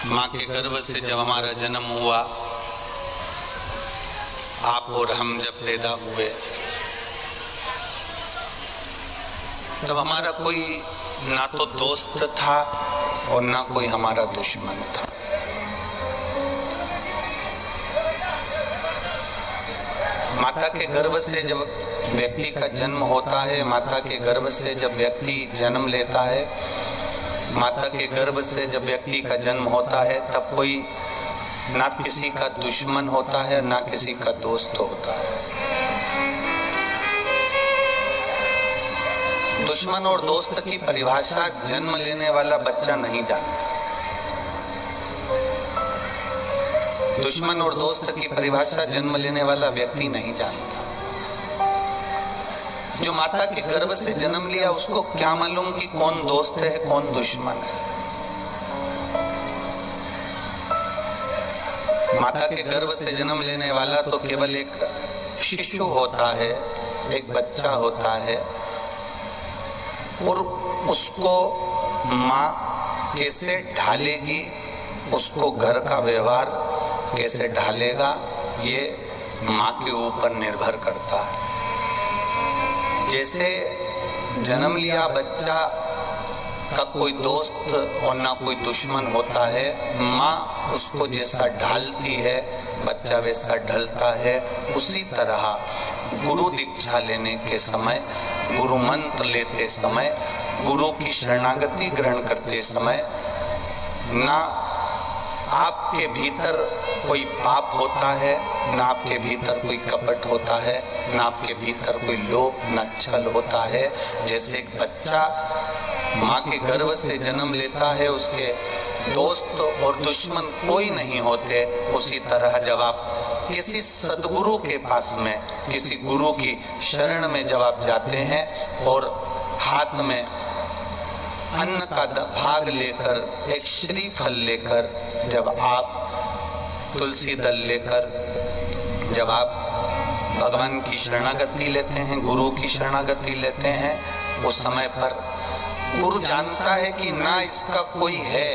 माँ के गर्भ से जब हमारा जन्म हुआ, आप और हम जब पैदा हुए, तब हमारा कोई ना तो दोस्त था और ना कोई हमारा दुश्मन था। माता के गर्भ से जब व्यक्ति का जन्म होता है, माता के गर्भ से जब व्यक्ति जन्म लेता है, माता के गर्भ से जब व्यक्ति का जन्म होता है, तब कोई ना किसी का दुश्मन होता है ना किसी का दोस्त होता है। दुश्मन और दोस्त की परिभाषा जन्म लेने वाला बच्चा नहीं जानता। दुश्मन और दोस्त की परिभाषा जन्म लेने वाला व्यक्ति नहीं जानता। जो माता के गर्भ से जन्म लिया उसको क्या मालूम कि कौन दोस्त है कौन दुश्मन है। माता के गर्भ से जन्म लेने वाला तो केवल एक शिशु होता है, एक बच्चा होता है, और उसको माँ कैसे ढालेगी, उसको घर का व्यवहार कैसे ढालेगा, ये माँ के ऊपर निर्भर करता है। जैसे जन्म लिया बच्चा का कोई दोस्त और ना कोई दुश्मन होता है, माँ उसको जैसा ढालती है बच्चा वैसा ढलता है। उसी तरह गुरु दीक्षा लेने के समय, गुरु मंत्र लेते समय, गुरु की शरणागति ग्रहण करते समय ना आपके भीतर कोई पाप होता है, ना आपके भीतर कोई कपट होता है, ना आपके भीतर कोई लोभ ना छल होता है। जैसे एक बच्चा माँ के गर्भ से जन्म लेता है, उसके दोस्त और दुश्मन कोई नहीं होते, उसी तरह जब आप किसी सद्गुरु के पास में, किसी गुरु की शरण में जब आप जाते हैं और हाथ में अन्न का भाग लेकर, एक श्रीफल लेकर, जब आप तुलसी दल लेकर जब आप भगवान की शरणागति लेते हैं, गुरु की शरणागति लेते हैं, उस समय पर गुरु जानता है कि ना इसका कोई है।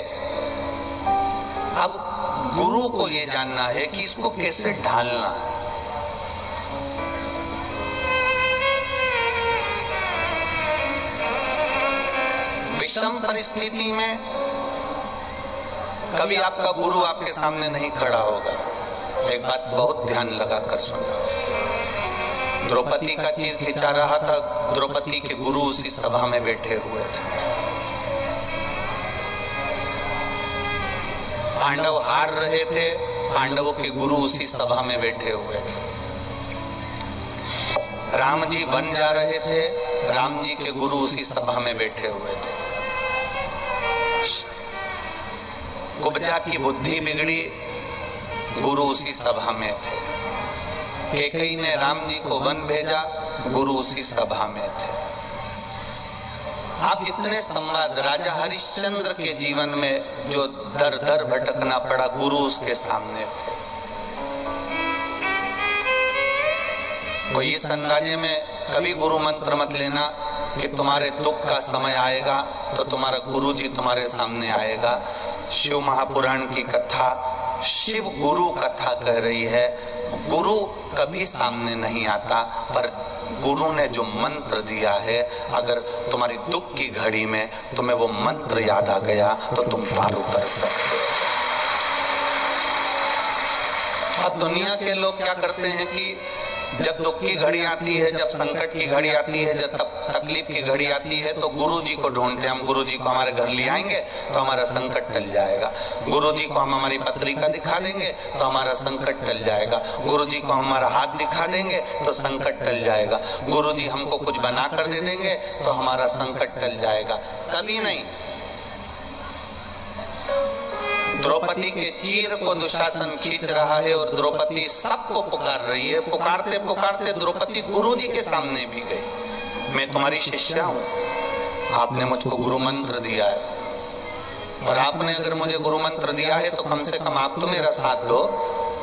अब गुरु को ये जानना है कि इसको कैसे ढालना है। विषम परिस्थिति में कभी आपका गुरु आपके सामने नहीं खड़ा होगा। एक बात बहुत ध्यान लगा कर सुनना। द्रौपदी का चीर खिंचा रहा था, द्रौपदी के गुरु उसी सभा में बैठे हुए थे। पांडव हार रहे थे, पांडवों के गुरु उसी सभा में बैठे हुए थे। राम जी बन जा रहे थे, राम जी के गुरु उसी सभा में बैठे हुए थे। कुब्जा की बुद्धि बिगड़ी, गुरु उसी सभा में थे। कैकेयी ने राम जी को वन भेजा, गुरु उसी सभा में थे। आप जितने संवाद, राजा हरिश्चंद्र के जीवन में जो दर दर भटकना पड़ा, गुरु उसके सामने थे। वो इस अंदाजे में कभी गुरु मंत्र मत लेना कि तुम्हारे दुख का समय आएगा तो तुम्हारा गुरु जी तुम्हारे सामने आएगा। शिव महापुराण की कथा, शिव गुरु कथा कह रही है, गुरु कभी सामने नहीं आता, पर गुरु ने जो मंत्र दिया है, अगर तुम्हारी दुख की घड़ी में तुम्हें वो मंत्र याद आ गया तो तुम पार उतर सकते हो। अब दुनिया के लोग क्या करते हैं कि जब दुख की घड़ी आती है, जब संकट की घड़ी आती है, जब तकलीफ की घड़ी आती है, तो गुरु जी को ढूंढते हैं। हम गुरु जी को हमारे घर ले आएंगे तो हमारा संकट टल जाएगा। गुरु जी को हम हमारी पत्रिका दिखा देंगे तो हमारा संकट टल जाएगा। गुरु जी को हमारा हाथ दिखा देंगे तो संकट टल जाएगा। गुरु जी हमको कुछ बना कर दे देंगे तो हमारा संकट टल जाएगा। कभी नहीं। द्रौपदी के चीर को दुशासन खींच रहा है और द्रौपदी सबको पुकार रही है। पुकारते पुकारते द्रौपदी गुरु जी के सामने भी गई। मैं तुम्हारी शिष्या हूँ, आपने मुझको गुरु मंत्र दिया है, और आपने अगर मुझे गुरु मंत्र दिया है तो कम से कम आप तो मेरा साथ दो।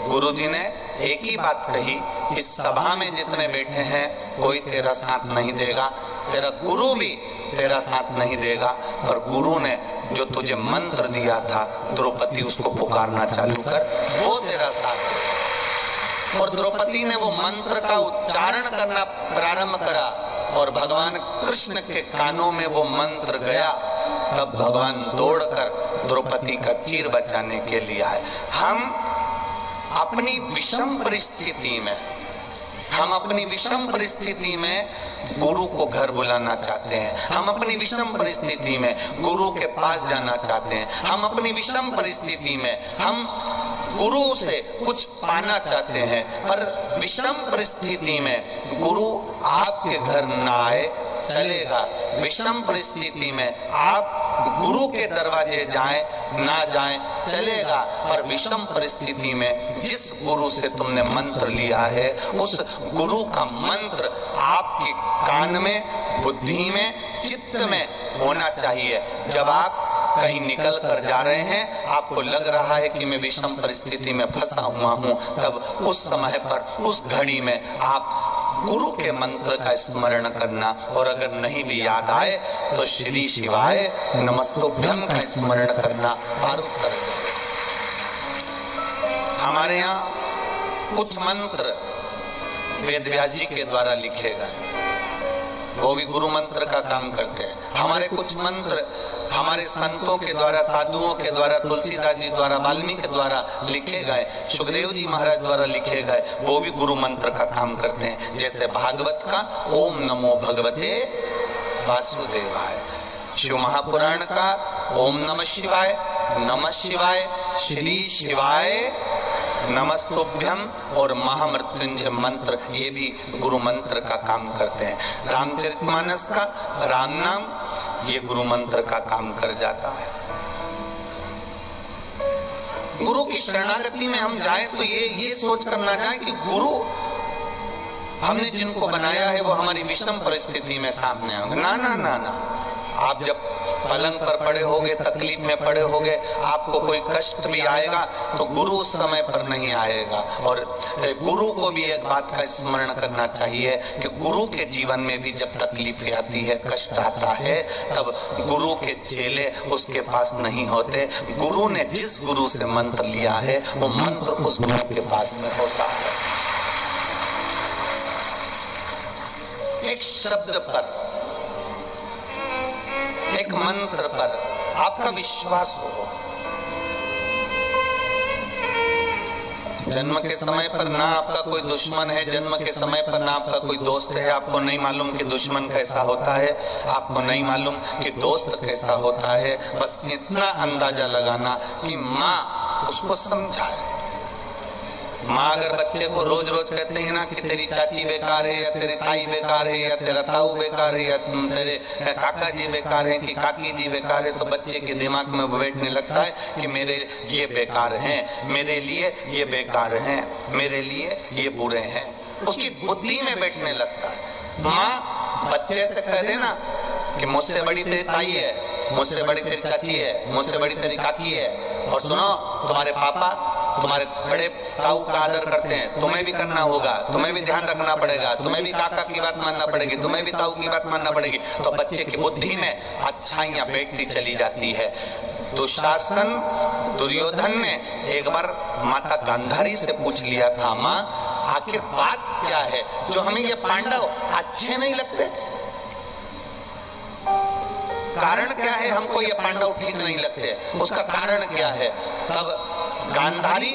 गुरु जी ने एक ही बात कही, इस सभा में जितने बैठे हैं कोई तेरा साथ नहीं देगा, तेरा गुरु भी तेरा साथ नहीं देगा, पर गुरु ने जो तुझे मंत्र दिया था द्रौपदी उसको पुकारना चालू कर, वो तेरा साथ देगा। और द्रौपदी ने वो मंत्र का उच्चारण करना प्रारंभ करा और भगवान कृष्ण के कानों में वो मंत्र गया, तब भगवान दौड़कर द्रौपदी का चीर बचाने के लिए आए। हम अपनी विषम परिस्थिति में गुरु को घर बुलाना चाहते हैं, हम अपनी विषम परिस्थिति में गुरु के पास जाना चाहते हैं, हम अपनी विषम परिस्थिति में हम गुरु से कुछ पाना चाहते हैं, पर विषम परिस्थिति में गुरु आपके घर ना आए चलेगा। विषम परिस्थिति में आप गुरु के दरवाजे जाएं ना जाएं चलेगा, पर विषम परिस्थिति में जिस गुरु से तुमने मंत्र लिया है उस गुरु का मंत्र आपके कान में, बुद्धि में, चित्त में होना चाहिए। जब आप कहीं निकल कर जा रहे हैं, आपको लग रहा है कि मैं विषम परिस्थिति में फंसा हुआ हूं, तब उस समय पर, उस घड़ी में आप गुरु के मंत्र का स्मरण करना, और अगर नहीं भी याद आए तो श्री शिवाय नमस्तुभ्यं का स्मरण करना आरंभ कर दें। हमारे यहाँ कुछ मंत्र वेद व्यास जी के द्वारा लिखे गए, वो भी गुरु मंत्र का काम करते हैं। हमारे कुछ मंत्र हमारे संतों के द्वारा, साधुओं के द्वारा, तुलसीदास जी द्वारा, वाल्मीकि द्वारा लिखे गए, सुखदेव जी महाराज द्वारा लिखे गए, वो भी गुरु मंत्र का काम करते हैं। जैसे भागवत का ओम नमो भगवते वासुदेवाय, शिव महापुराण का ओम नमः शिवाय, नमः शिवाय, श्री शिवाय नमस्तुभ्यं, और महामृत्युंजय मंत्र, ये भी गुरु मंत्र का काम करते हैं। रामचरितमानस का राम नाम, ये गुरु मंत्र का काम कर जाता है। गुरु की शरणागति में हम जाएं तो ये सोच कर ना जाएं कि गुरु हमने जिनको बनाया है वो हमारी विषम परिस्थिति में सामने आएंगे। ना ना ना ना, आप जब पलंग पर पड़े होगे, तकलीफ में पड़े होगे, आपको कोई कष्ट भी आएगा तो गुरु उस समय पर नहीं आएगा। और गुरु को भी एक बात का स्मरण करना चाहिए कि गुरु के जीवन में भी जब तकलीफ आती है, कष्ट आता है, तब गुरु के चेले उसके पास नहीं होते। गुरु ने जिस गुरु से मंत्र लिया है वो मंत्र उस गुरु के पास में होता है। एक शब्द पर, एक मंत्र पर आपका विश्वास हो। जन्म के समय पर ना आपका कोई दुश्मन है, जन्म के समय पर ना आपका कोई दोस्त है, आपको नहीं मालूम कि दुश्मन कैसा होता है, आपको नहीं मालूम कि दोस्त कैसा होता है। बस इतना अंदाजा लगाना कि माँ उसको समझाए। माँ अगर बच्चे को रोज रोज कहते हैं ना कि तेरी चाची बेकार है, या तेरी ताई बेकार है, या तेरा ताऊ बेकार है, या तेरे काका जी बेकार है, कि काकी जी बेकार है, तो बच्चे के दिमाग में बैठने लगता है कि मेरे ये बेकार हैं, मेरे लिए ये बेकार हैं, मेरे लिए ये बुरे हैं, उसकी बुद्धि में बैठने लगता है। माँ बच्चे से कह देना कि मुझसे बड़ी तेरी ताई है, मुझसे बड़ी तेरी चाची है, मुझसे बड़ी तेरी काकी है, और सुनो तुम्हारे पापा तुम्हारे बड़े ताऊ का आदर करते हैं, तुम्हें भी करना होगा, तुम्हें भी ध्यान रखना पड़ेगा, तुम्हें भी काका की बात मानना पड़ेगी, तुम्हें भी ताऊ की बात मानना पड़ेगी। तो बच्चे की बुद्धि में अच्छाइयां बैठती चली जाती है। दुशासन, दुर्योधन ने एक बार माता गांधारी से पूछ लिया था, माँ आखिर बात क्या है जो हमें ये पांडव अच्छे नहीं लगते? कारण क्या है हमको ये पांडव ठीक नहीं लगते? उसका कारण क्या है? तब गांधारी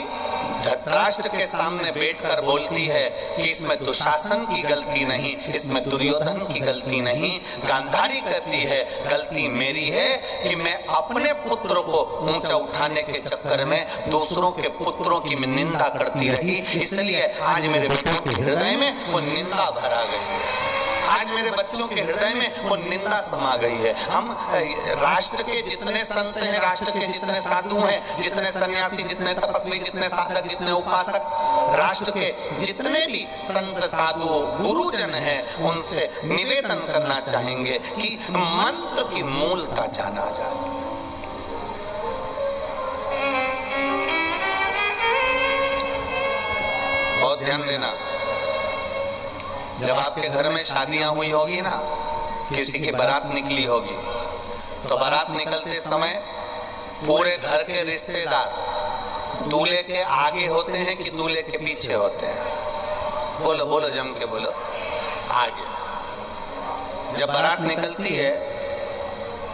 धृतराष्ट्र के सामने बैठकर बोलती है कि इसमें दुशासन की गलती नहीं, इसमें दुर्योधन की गलती नहीं। गांधारी कहती है गलती मेरी है कि मैं अपने पुत्र को ऊंचा उठाने के चक्कर में दूसरों के पुत्रों की मैं निंदा करती रही, इसलिए आज मेरे बच्चों के हृदय में वो निंदा भरा गई। आज मेरे बच्चों के हृदय में वो निंदा समा गई है। हम राष्ट्र के जितने संत हैं, राष्ट्र के जितने साधु हैं, जितने सन्यासी, जितने तपस्वी, जितने साधक, जितने उपासक, राष्ट्र के जितने भी संत साधु गुरुजन हैं, उनसे निवेदन करना चाहेंगे कि मंत्र की मूलता जाना जाए। ध्यान देना, जब आपके घर में शादियां हुई होगी ना, किसी की बारात निकली होगी, तो बारात निकलते समय पूरे घर के रिश्तेदार दूल्हे के आगे होते हैं कि दूल्हे के पीछे होते हैं? बोलो बोलो, जम के बोलो। आगे। जब बारात निकलती है,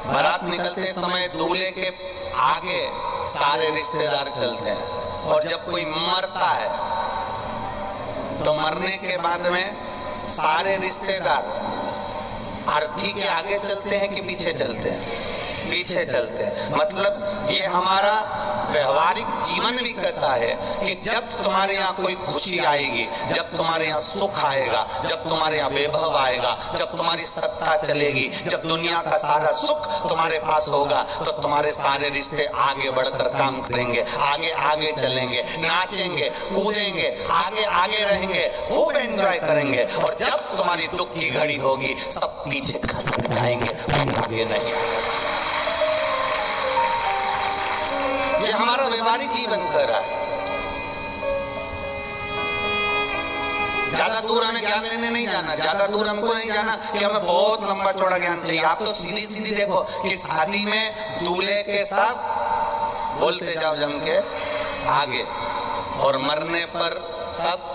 बारात निकलते समय दूल्हे के आगे सारे रिश्तेदार चलते हैं, और जब कोई मरता है तो मरने के बाद में सारे रिश्तेदार अर्थी के आगे चलते हैं कि पीछे चलते हैं? पीछे चलते हैं। मतलब ये हमारा व्यवहारिक जीवन भी कहता है कि जब तुम्हारे यहाँ कोई खुशी आएगी, जब तुम्हारे यहाँ सुख आएगा, जब तुम्हारे यहाँ वैभव आएगा, जब तुम्हारी सत्ता चलेगी, जब दुनिया का सारा सुख तुम्हारे पास होगा, तो तुम्हारे सारे रिश्ते आगे बढ़कर काम करेंगे, आगे आगे चलेंगे, नाचेंगे, कूदेंगे, आगे आगे रहेंगे, खूब एंजॉय करेंगे। और जब तुम्हारी दुख की घड़ी होगी, सब पीछे खसक जाएंगे, आगे नहीं। ये हमारा व्यवहारिक जीवन कर रहा है। ज्यादा दूर हमें ज्ञान लेने नहीं जाना, ज्यादा दूर हमको नहीं जाना कि हमें बहुत लंबा चौड़ा ज्ञान चाहिए। आप तो सीधी सीधी देखो कि शादी में दूल्हे के सब बोलते जाओ जम के आगे, और मरने पर सब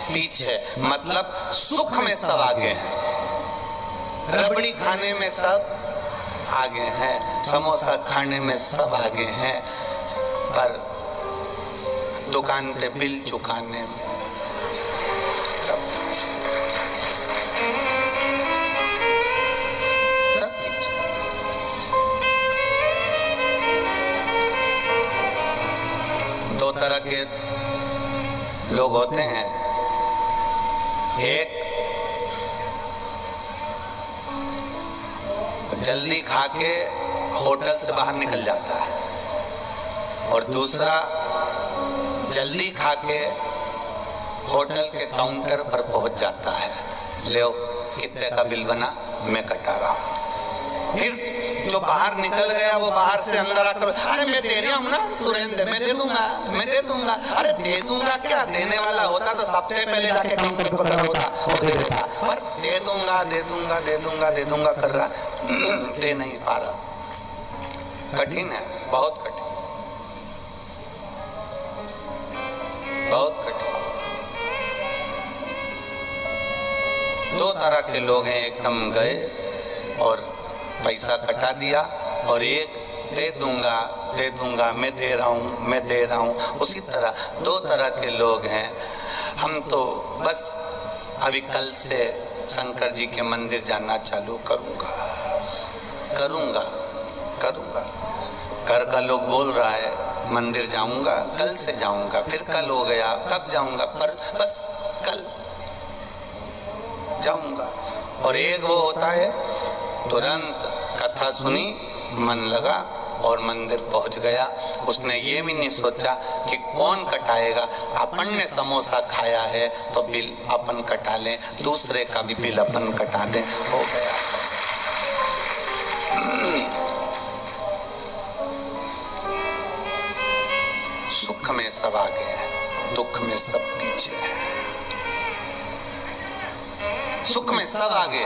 पीछे। मतलब सुख में सब आगे हैं, रबड़ी खाने में सब आगे हैं, समोसा खाने में सब आगे हैं, पर दुकान पे बिल चुकाने में सब पीछे। दो तरह के लोग होते हैं, एक जल्दी खा के होटल से बाहर निकल जाता है, और दूसरा जल्दी खा के होटल के काउंटर पर पहुंच जाता है। ले कितने का बिल बना, मैं कटा रहा हूं। फिर जो बाहर निकल गया वो बाहर से अंदर आकर, अरे मैं दे रहा हूं ना, तू रहने दे, मैं दे दूंगा, मैं दे दूंगा। अरे दे दूंगा क्या, देने वाला होता तो सबसे पहले जाके काउंटर पर खड़ा होता और दे देता। पर दे दूंगा दे दूंगा दे दूंगा दे दूंगा कर रहा, दे नहीं पा रहा। कठिन है, बहुत कठिन, बहुत कठिन। दो तरह के लोग हैं, एकदम गए और पैसा कटा दिया, और एक दे दूंगा, मैं दे रहा हूँ, मैं दे रहा हूँ। उसी तरह दो तरह के लोग हैं। हम तो बस अभी कल से शंकर जी के मंदिर जाना चालू करूंगा। घर का लोग बोल रहा है मंदिर जाऊंगा, कल से जाऊंगा, फिर कल हो गया, कब जाऊंगा, पर बस कल जाऊंगा। और एक वो होता है तुरंत कथा सुनी, मन लगा और मंदिर पहुंच गया। उसने ये भी नहीं सोचा कि कौन कटाएगा, अपन ने समोसा खाया है तो बिल अपन कटा लें, दूसरे का भी बिल अपन कटा दें, हो गया। सुख में सब आगे है, दुख में सब पीछे है। सुख में सब आगे।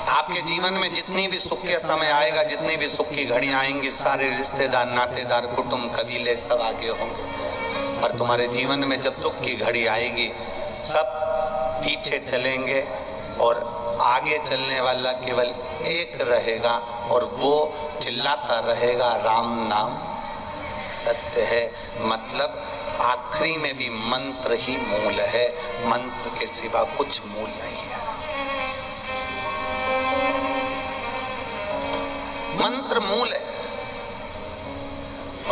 आपके जीवन में जितनी भी सुख के समय आएगा, जितनी भी सुख की घड़ी आएंगी, सारे रिश्तेदार, नातेदार, कुटुंब, कबीले सब आगे होंगे। पर तुम्हारे जीवन में जब दुख की घड़ी आएगी, सब पीछे चलेंगे, और आगे चलने वाला केवल एक रहेगा, और वो चिल्लाता रहेगा राम नाम सत्य है। मतलब आखिरी में भी मंत्र ही मूल है, मंत्र के सिवा कुछ मूल नहीं है। मंत्र मूल है।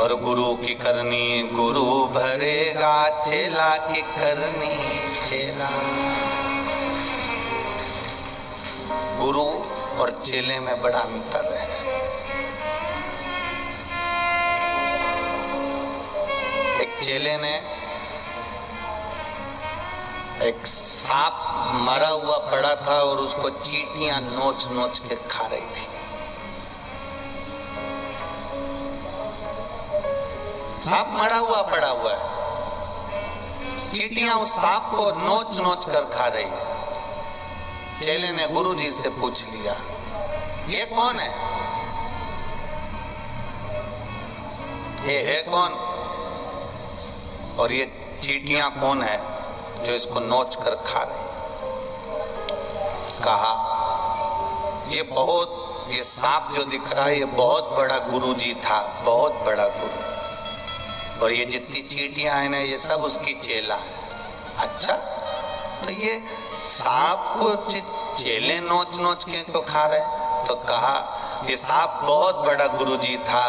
और गुरु की करनी गुरु भरेगा, चेला की करनी चेला। गुरु और चेले में बड़ा अंतर है। एक चेले ने एक सांप मरा हुआ पड़ा था और उसको चींटियां नोच नोच के खा रही थी। सांप मरा हुआ पड़ा हुआ है, चींटियां उस सांप को नोच नोच कर खा रही है। चेले ने गुरुजी से पूछ लिया, ये कौन है? ये है कौन? और ये चींटियां कौन है जो इसको नोच कर खा रही? कहा, ये सांप जो दिख रहा है ये बहुत बड़ा गुरुजी था, बहुत बड़ा गुरु, और ये जितनी चींटियां हैं ना ये सब उसकी चेला है। अच्छा, तो ये सांप को चेले नोच नोच के क्यों खा रहे? तो कहा, ये सांप बहुत बड़ा गुरुजी था,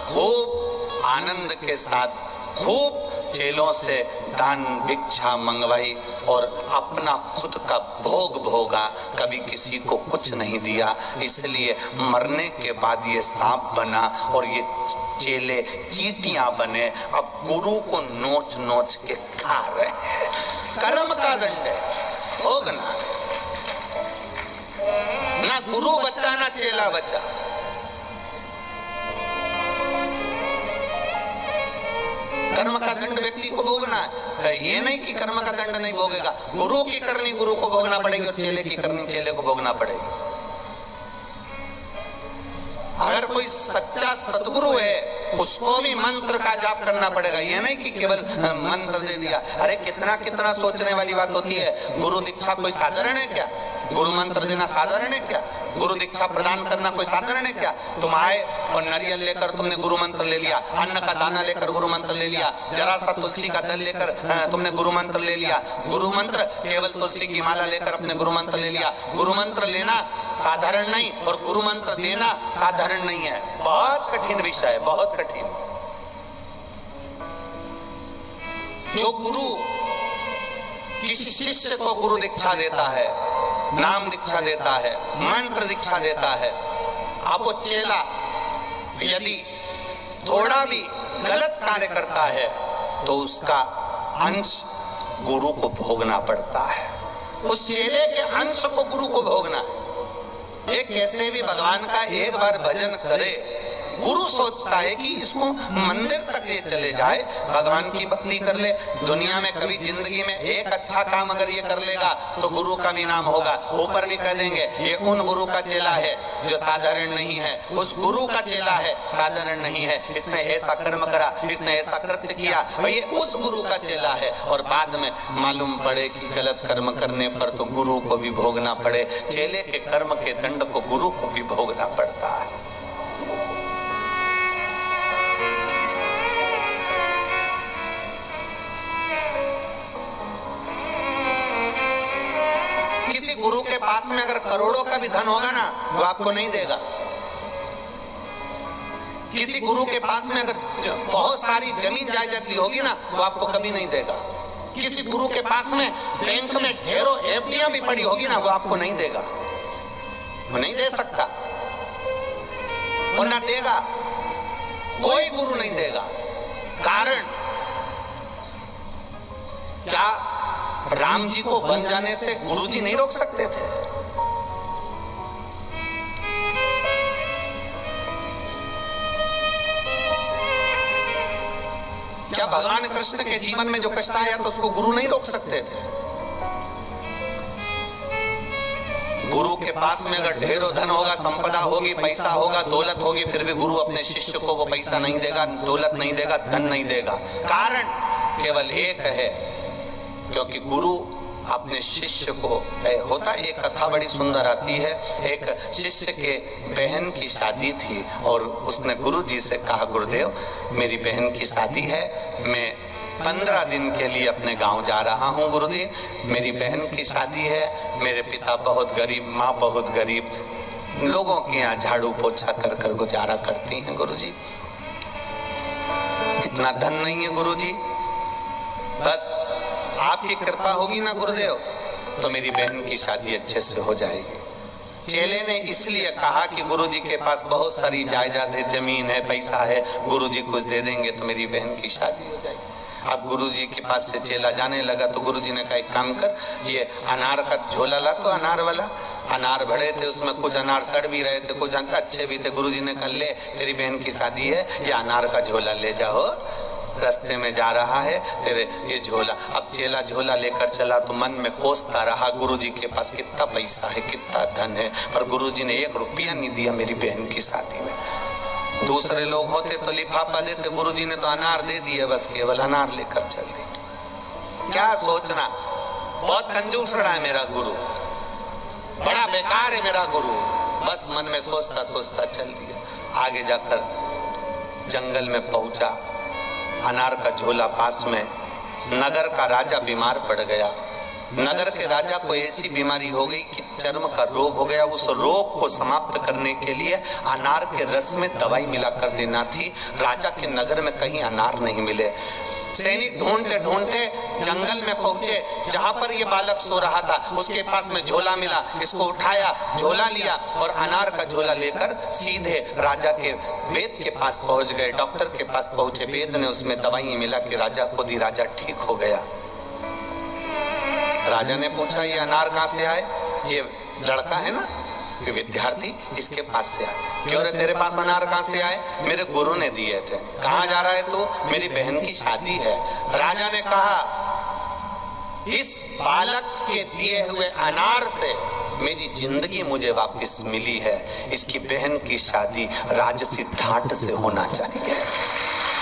खूब आनंद के साथ खूब चेलों से दान भिक्षा मंगवाई और अपना खुद का भोग भोगा, कभी किसी को कुछ नहीं दिया, इसलिए मरने के बाद ये सांप बना और ये चेले चींटियां बने, अब गुरु को नोच नोच के खा रहे हैं। कर्म का दंड है, भोगना। ना गुरु बचा ना चेला बचा। कर्म का दंड व्यक्ति को भोगना है, ये नहीं कि कर्म का दंड नहीं भोगेगा। गुरु की करनी गुरु को भोगना पड़ेगी और चेले की करनी चेले को भोगना पड़ेगी। अगर कोई सच्चा सतगुरु है उसको भी मंत्र का जाप करना पड़ेगा, ये नहीं कि केवल मंत्र दे दिया। अरे कितना कितना सोचने वाली बात होती है। गुरु दीक्षा कोई साधारण है क्या? गुरु मंत्र देना साधारण है क्या? गुरु दीक्षा प्रदान करना कोई साधारण है क्या? तुम आए और नारियल लेकर तुमने गुरु मंत्र ले लिया, अन्न का दाना लेकर गुरु मंत्र ले लिया, जरा सा तुलसी का दल लेकर तुमने गुरु मंत्र ले लिया। गुरु मंत्र केवल तुलसी की माला लेकर अपने गुरु मंत्र ले लिया। गुरु मंत्र लेना साधारण नहीं और गुरु मंत्र देना साधारण नहीं है, बहुत कठिन विषय है, बहुत कठिन। जो गुरु किसी शिष्य को गुरु दीक्षा देता है, नाम दीक्षा देता है, मंत्र दीक्षा देता है, अब वो चेला यदि थोड़ा भी गलत कार्य करता है तो उसका अंश गुरु को भोगना पड़ता है। उस चेले के अंश को गुरु को भोगना है। ये कैसे भी भगवान का एक बार भजन करे, गुरु सोचता है कि इसको मंदिर तक ले चले जाए, भगवान की भक्ति कर ले। दुनिया में कभी जिंदगी में एक अच्छा काम अगर ये कर लेगा तो गुरु का भी नाम होगा। ऊपर भी कह देंगे ये उन गुरु का चेला है जो साधारण नहीं है, उस गुरु का चेला है, साधारण नहीं है, इसने ऐसा कर्म करा, इसने ऐसा कृत्य किया, ये उस गुरु का चेला है। और बाद में मालूम पड़े कि गलत कर्म करने पर तो गुरु को भी भोगना पड़े। चेले के कर्म के दंड को गुरु को भी भोगना पड़ता है। किसी गुरु के पास में अगर करोड़ों का भी धन होगा ना वो आपको नहीं देगा। किसी गुरु के पास में अगर बहुत सारी जमीन जायदाद भी होगी ना वो आपको कभी नहीं देगा। किसी गुरु के पास में बैंक में ढेरों एफडियां भी पड़ी होगी ना वो आपको नहीं देगा, वो नहीं दे सकता, वो ना देगा, कोई गुरु नहीं देगा। कारण क्या राम जी को बन जाने से गुरु जी नहीं रोक सकते थे? क्या भगवान कृष्ण के जीवन में जो कष्ट आया तो उसको गुरु नहीं रोक सकते थे? गुरु के पास में अगर ढेरों धन होगा, संपदा होगी, पैसा होगा, दौलत होगी, फिर भी गुरु अपने शिष्य को वो पैसा नहीं देगा, दौलत नहीं देगा, धन नहीं देगा। कारण केवल एक है, क्योंकि गुरु अपने शिष्य को होता। एक कथा बड़ी सुंदर आती है। एक शिष्य के बहन की शादी थी और उसने गुरु जी से कहा, गुरुदेव मेरी बहन की शादी है, मैं 15 दिन के लिए अपने गांव जा रहा हूं। गुरुजी मेरी बहन की शादी है, मेरे पिता बहुत गरीब, माँ बहुत गरीब, लोगों के यहाँ झाड़ू पोछा कर कर गुजारा करती हैं। गुरुजी इतना धन नहीं है गुरुजी, बस आपकी कृपा होगी ना गुरुदेव तो मेरी बहन की शादी अच्छे से हो जाएगी। चेले ने इसलिए कहा कि गुरुजी के पास बहुत सारी जायदाद है, जमीन है, पैसा है, गुरुजी कुछ दे देंगे तो मेरी बहन की शादी हो जाएगी। अब गुरुजी के पास से चेला जाने लगा तो गुरुजी ने कहा एक काम कर, ये अनार का झोला ला। तो अनार वाला अनार भरे थे, उसमें कुछ अनार सड़ भी रहे थे, कुछ अच्छे भी थे। गुरुजी ने कहा ले तेरी बहन की शादी है, ये अनार का झोला ले जाओ। रास्ते में जा रहा है तेरे ये झोला। अब चेला झोला लेकर चला तो मन में कोसता रहा गुरुजी के पास कितना पैसा है, कितना धन है, पर गुरुजी ने 1 रुपया नहीं दिया मेरी बहन की शादी में। दूसरे लोग होते तो लिफाफा देते, गुरुजी ने तो अनार दे दिए, बस केवल अनार लेकर चल दी। क्या सोचना, बहुत कंजूस रहा है मेरा गुरु, बड़ा बेकार है मेरा गुरु, बस मन में सोचता सोचता चल दिया। आगे जाकर जंगल में पहुंचा, अनार का झोला पास में, नगर का राजा बीमार पड़ गया। नगर के राजा को ऐसी बीमारी हो गई कि चर्म का रोग हो गया। उस रोग को समाप्त करने के लिए अनार के रस में दवाई मिला कर देना थी। राजा के नगर में कहीं अनार नहीं मिले। सैनिक ढूंढते ढूंढते जंगल में पहुंचे, जहां पर ये बालक सो रहा था उसके पास में झोला मिला। इसको उठाया, झोला लिया और अनार का झोला लेकर सीधे राजा के वैद्य के पास पहुंच गए। डॉक्टर के पास पहुंचे, वैद्य ने उसमें दवाई मिला के राजा को दी, राजा ठीक हो गया। राजा ने पूछा ये अनार कहां से आए? ये लड़का है ना, ये विद्यार्थी, इसके पास से आए। क्यों रे तेरे पास अनार कहां से आए? मेरे गुरु ने दिए थे। कहां जा रहा है तू? मेरी बहन की शादी है। राजा ने कहा इस बालक के दिए हुए अनार से मेरी जिंदगी मुझे वापस मिली है। इसकी बहन की शादी राजसी ठाट से होना चाहिए,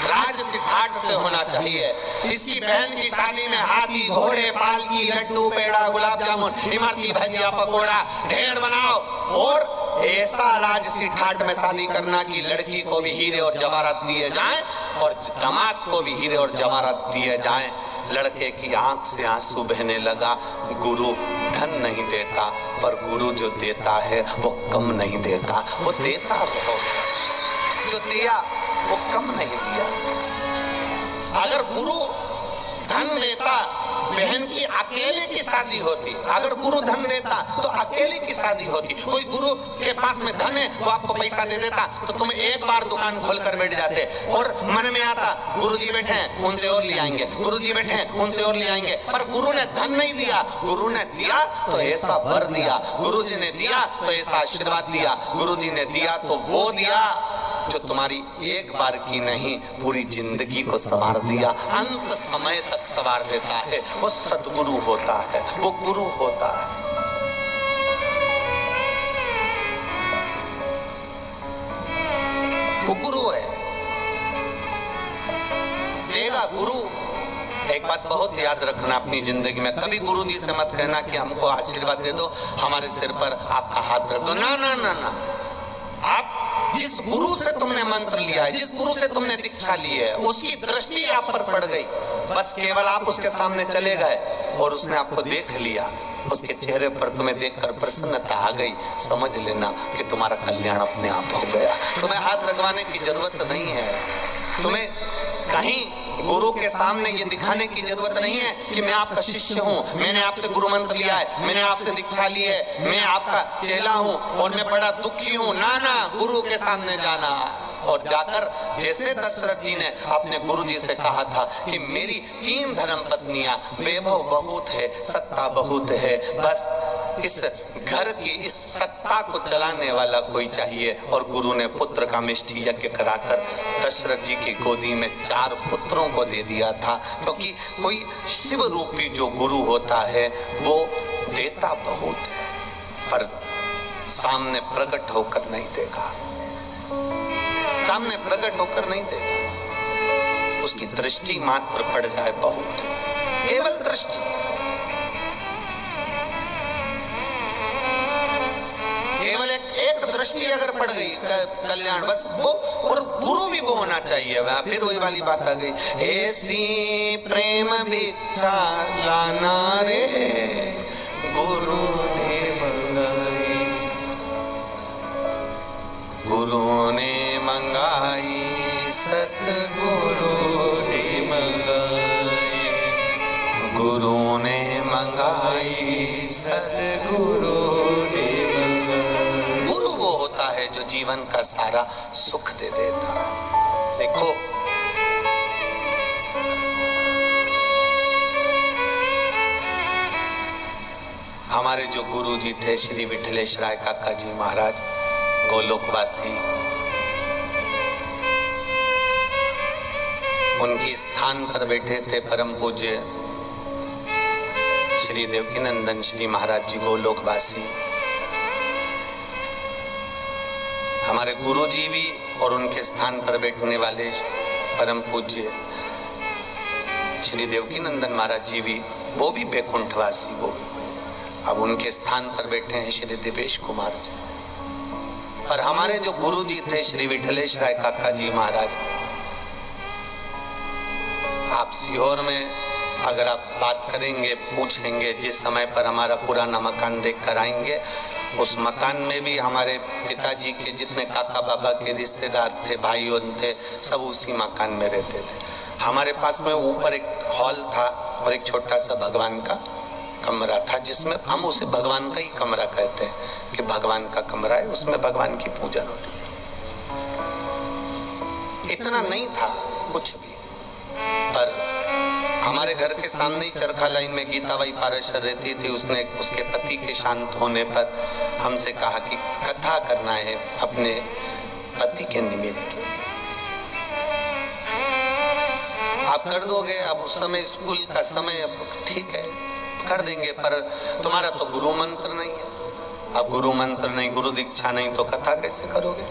राजसी ठाट से होना चाहिए। इसकी बहन की शादी में हाथी, घोड़े, पालकी, लड्डू, पेड़ा, गुलाब जामुन, इमरती, भजिया, पकोड़ा ढेर बनाओ और ऐसा राजसी ठाट में शादी करना कि लड़की को भी हीरे और जवाहरात दिए जाएं और दामाद को भी हीरे और जवाहरात दिए जाएं। लड़के की आंख से आंसू बहने लगा। गुरु धन नहीं देता, पर गुरु जो देता है वो कम नहीं देता, वो देता बहुत, जो दिया वो कम नहीं दिया। अगर गुरु धन देता बहन की अकेले की शादी होती, अगर गुरु धन देता तो अकेले की शादी होती। कोई गुरु के पास में धन है, वो आपको पैसा दे देता तो तुम एक बार दुकान खोल कर बैठ जाते और मन में आता गुरुजी बैठे हैं उनसे और ले आएंगे, गुरुजी बैठे हैं उनसे और ले आएंगे। पर गुरु ने धन नहीं दिया, गुरु ने दिया तो ऐसा वर दिया, गुरुजी ने दिया तो ऐसा आशीर्वाद दिया, गुरुजी ने दिया तो वो दिया जो तुम्हारी एक बार की नहीं पूरी जिंदगी को संवार दिया, अंत समय तक संवार देता है। वो सद्गुरु होता है, वो गुरु होता है। वो गुरु है, देगा गुरु। एक बात बहुत याद रखना अपनी जिंदगी में, कभी गुरु जी से मत कहना कि हमको आशीर्वाद दे दो, हमारे सिर पर आपका हाथ रख दो। ना ना ना ना, आप जिस गुरु से तुमने मंत्र लिया है, जिस गुरु से तुमने दीक्षा ली है, उसकी दृष्टि आप पर पड़ गई, बस केवल आप उसके सामने चले गए और उसने आपको देख लिया, उसके चेहरे पर तुम्हें देखकर प्रसन्नता आ गई, समझ लेना कि तुम्हारा कल्याण अपने आप हो गया। तुम्हें हाथ रखवाने की जरूरत नहीं है, तुम्हें कहीं गुरु के सामने ये दिखाने की जरूरत नहीं है कि मैं आपका शिष्य हूँ, मैंने आपसे गुरु मंत्र लिया है, मैंने आपसे दीक्षा ली है, मैं आपका चेला हूँ और मैं बड़ा दुखी हूँ। ना ना, गुरु के सामने जाना और जाकर जैसे दशरथ जी ने अपने गुरु जी से कहा था कि मेरी 3 धर्म पत्नियां, वैभव बहुत है, सत्ता बहुत है, बस इस घर की इस सत्ता को चलाने वाला कोई चाहिए। और गुरु ने पुत्र का मिष्टि यज्ञ कराकर दशरथ जी की गोदी में 4 पुत्रों को दे दिया था, क्योंकि कोई शिव रूपी जो गुरु होता है वो देता बहुत है, पर सामने प्रकट होकर नहीं देगा, सामने प्रकट होकर नहीं देगा। उसकी दृष्टि मात्र पड़ जाए बहुत, केवल दृष्टि, केवल एक दृष्टि अगर पड़ गई कल्याण, बस वो। और गुरु भी वो होना चाहिए। फिर वही वाली बात आ गई, ऐसी प्रेम भिक्षा लाना रे गुरु ने मंगाई, गुरु ने मंगाई, सतगुरु ने मंगाई, गुरु ने मंगाई, सतगुरु ने मंगाई। गुरु वो होता है जो जीवन का सारा सुख दे देता। देखो, हमारे जो गुरु जी थे श्री विठलेश्वराय काका जी महाराज, गोलोकवासी, उनके स्थान पर बैठे थे परम पूज्य श्री देवकीनंदन श्री महाराज जी गोलोकवासी। हमारे गुरु जी भी और उनके स्थान पर बैठने वाले परम पूज्य श्री देवकीनंदन महाराज जी भी, वो भी बैकुंठवासी, वो भी अब उनके स्थान पर बैठे हैं श्री दिवेश कुमार जी। पर हमारे जो गुरु जी थे श्री विठलेश राय काका जी महाराज, आप सीहोर में अगर आप बात करेंगे, पूछेंगे, जिस समय पर हमारा पुराना मकान देख कर आएंगे, उस मकान में भी हमारे पिताजी के जितने काका बाबा के रिश्तेदार थे, भाइयों थे, सब उसी मकान में रहते थे। हमारे पास में ऊपर एक हॉल था और एक छोटा सा भगवान का कमरा था, जिसमें हम उसे भगवान का ही कमरा कहते हैं कि भगवान का कमरा है, उसमें भगवान की पूजा होती है। इतना नहीं था कुछ भी, पर हमारे घर के सामने ही चरखा लाइन में गीताबाई पाराशर रहती थी। उसने उसके पति के शांत होने पर हमसे कहा कि कथा करना है अपने पति के निमित्त, आप कर दोगे? अब उस समय स्कूल का समय, अब ठीक है कर देंगे, पर तुम्हारा तो गुरु मंत्र नहीं है। अब गुरु मंत्र नहीं, गुरु दीक्षा नहीं, तो कथा कैसे करोगे?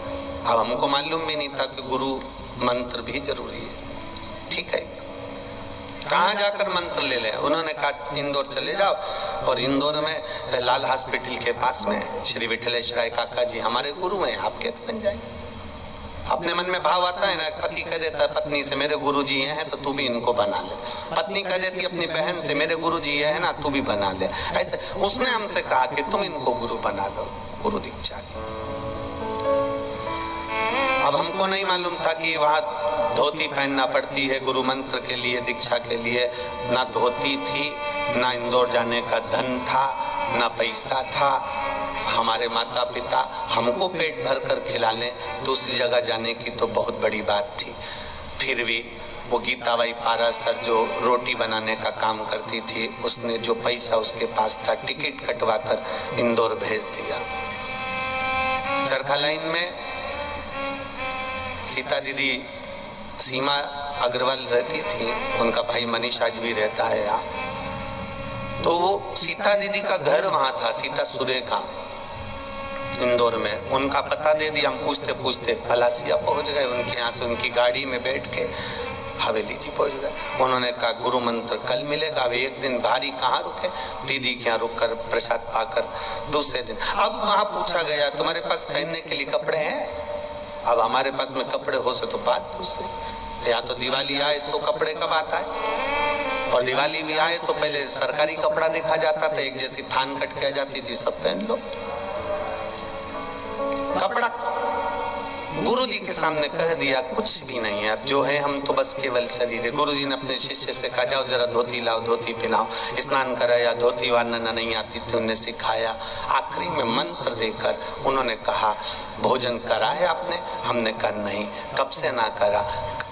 अब हमको मालूम भी नहीं था कि गुरु मंत्र भी जरूरी है। ठीक है, कहाँ जाकर मंत्र ले ले? उन्होंने कहा इंदौर चले जाओ, और इंदौर में लाल हॉस्पिटल के पास में श्री विठलेश राय काका जी हमारे गुरु हैं, आपके बन जाएंगे। अपने मन में भाव आता है ना, पति कह देता है पत्नी से मेरे गुरु जी ये हैं तो तू भी इनको बना ले, पत्नी कह देती है अपनी बहन से मेरे गुरु जी ये है ना, तू भी बना ले। ऐसे उसने हमसे कहा कि तुम इनको गुरु बना लो, गुरु दीक्षा ली। अब हमको नहीं मालूम था कि वहाँ धोती पहनना पड़ती है गुरु मंत्र के लिए, दीक्षा के लिए। ना धोती थी, ना इंदौर जाने का धन था, ना पैसा था। हमारे माता पिता हमको पेट भर कर खिला लें, दूसरी जगह जाने की तो बहुत बड़ी बात थी। फिर भी वो गीताबाई पाराशर जो रोटी बनाने का काम करती थी, उसने जो पैसा उसके पास था टिकट कटवा कर इंदौर भेज दिया। चरखा लाइन में सीता दीदी सीमा अग्रवाल रहती थी, उनका भाई मनीष आज भी रहता है यहाँ। तो वो सीता दीदी का घर वहां था, सीता सुरेखा इंदौर में। उनका पता दे दिया, हम पूछते पूछते पलासिया पहुंच गए। उनके यहाँ से उनकी गाड़ी में बैठ के हवेली जी पहुंच गए। उन्होंने कहा गुरु मंत्र कल मिलेगा। अब एक दिन भारी कहाँ रुके, दीदी के यहाँ रुक कर प्रसाद पाकर दूसरे दिन अब वहां पूछा गया तुम्हारे पास पहनने के लिए कपड़े हैं? अब हमारे पास में कपड़े हो से तो बात दूसरी, या तो दिवाली आए तो कपड़े का बात आए, और दिवाली भी आए तो पहले सरकारी कपड़ा देखा जाता था, एक जैसी थान कट के जाती थी, सब पहन लो कपड़ा। गुरु जी के सामने कह दिया कुछ भी नहीं है, अब जो है हम तो बस केवल शरीर है। गुरु जी ने अपने शिष्य से कहा जाओ जरा धोती लाओ, धोती पहनाओ, स्नान कराया, धोती वारना नहीं आती थी उन्हें सिखाया। आखिरी में मंत्र देकर उन्होंने कहा भोजन करा है आपने? हमने कहा नहीं। कब से ना करा?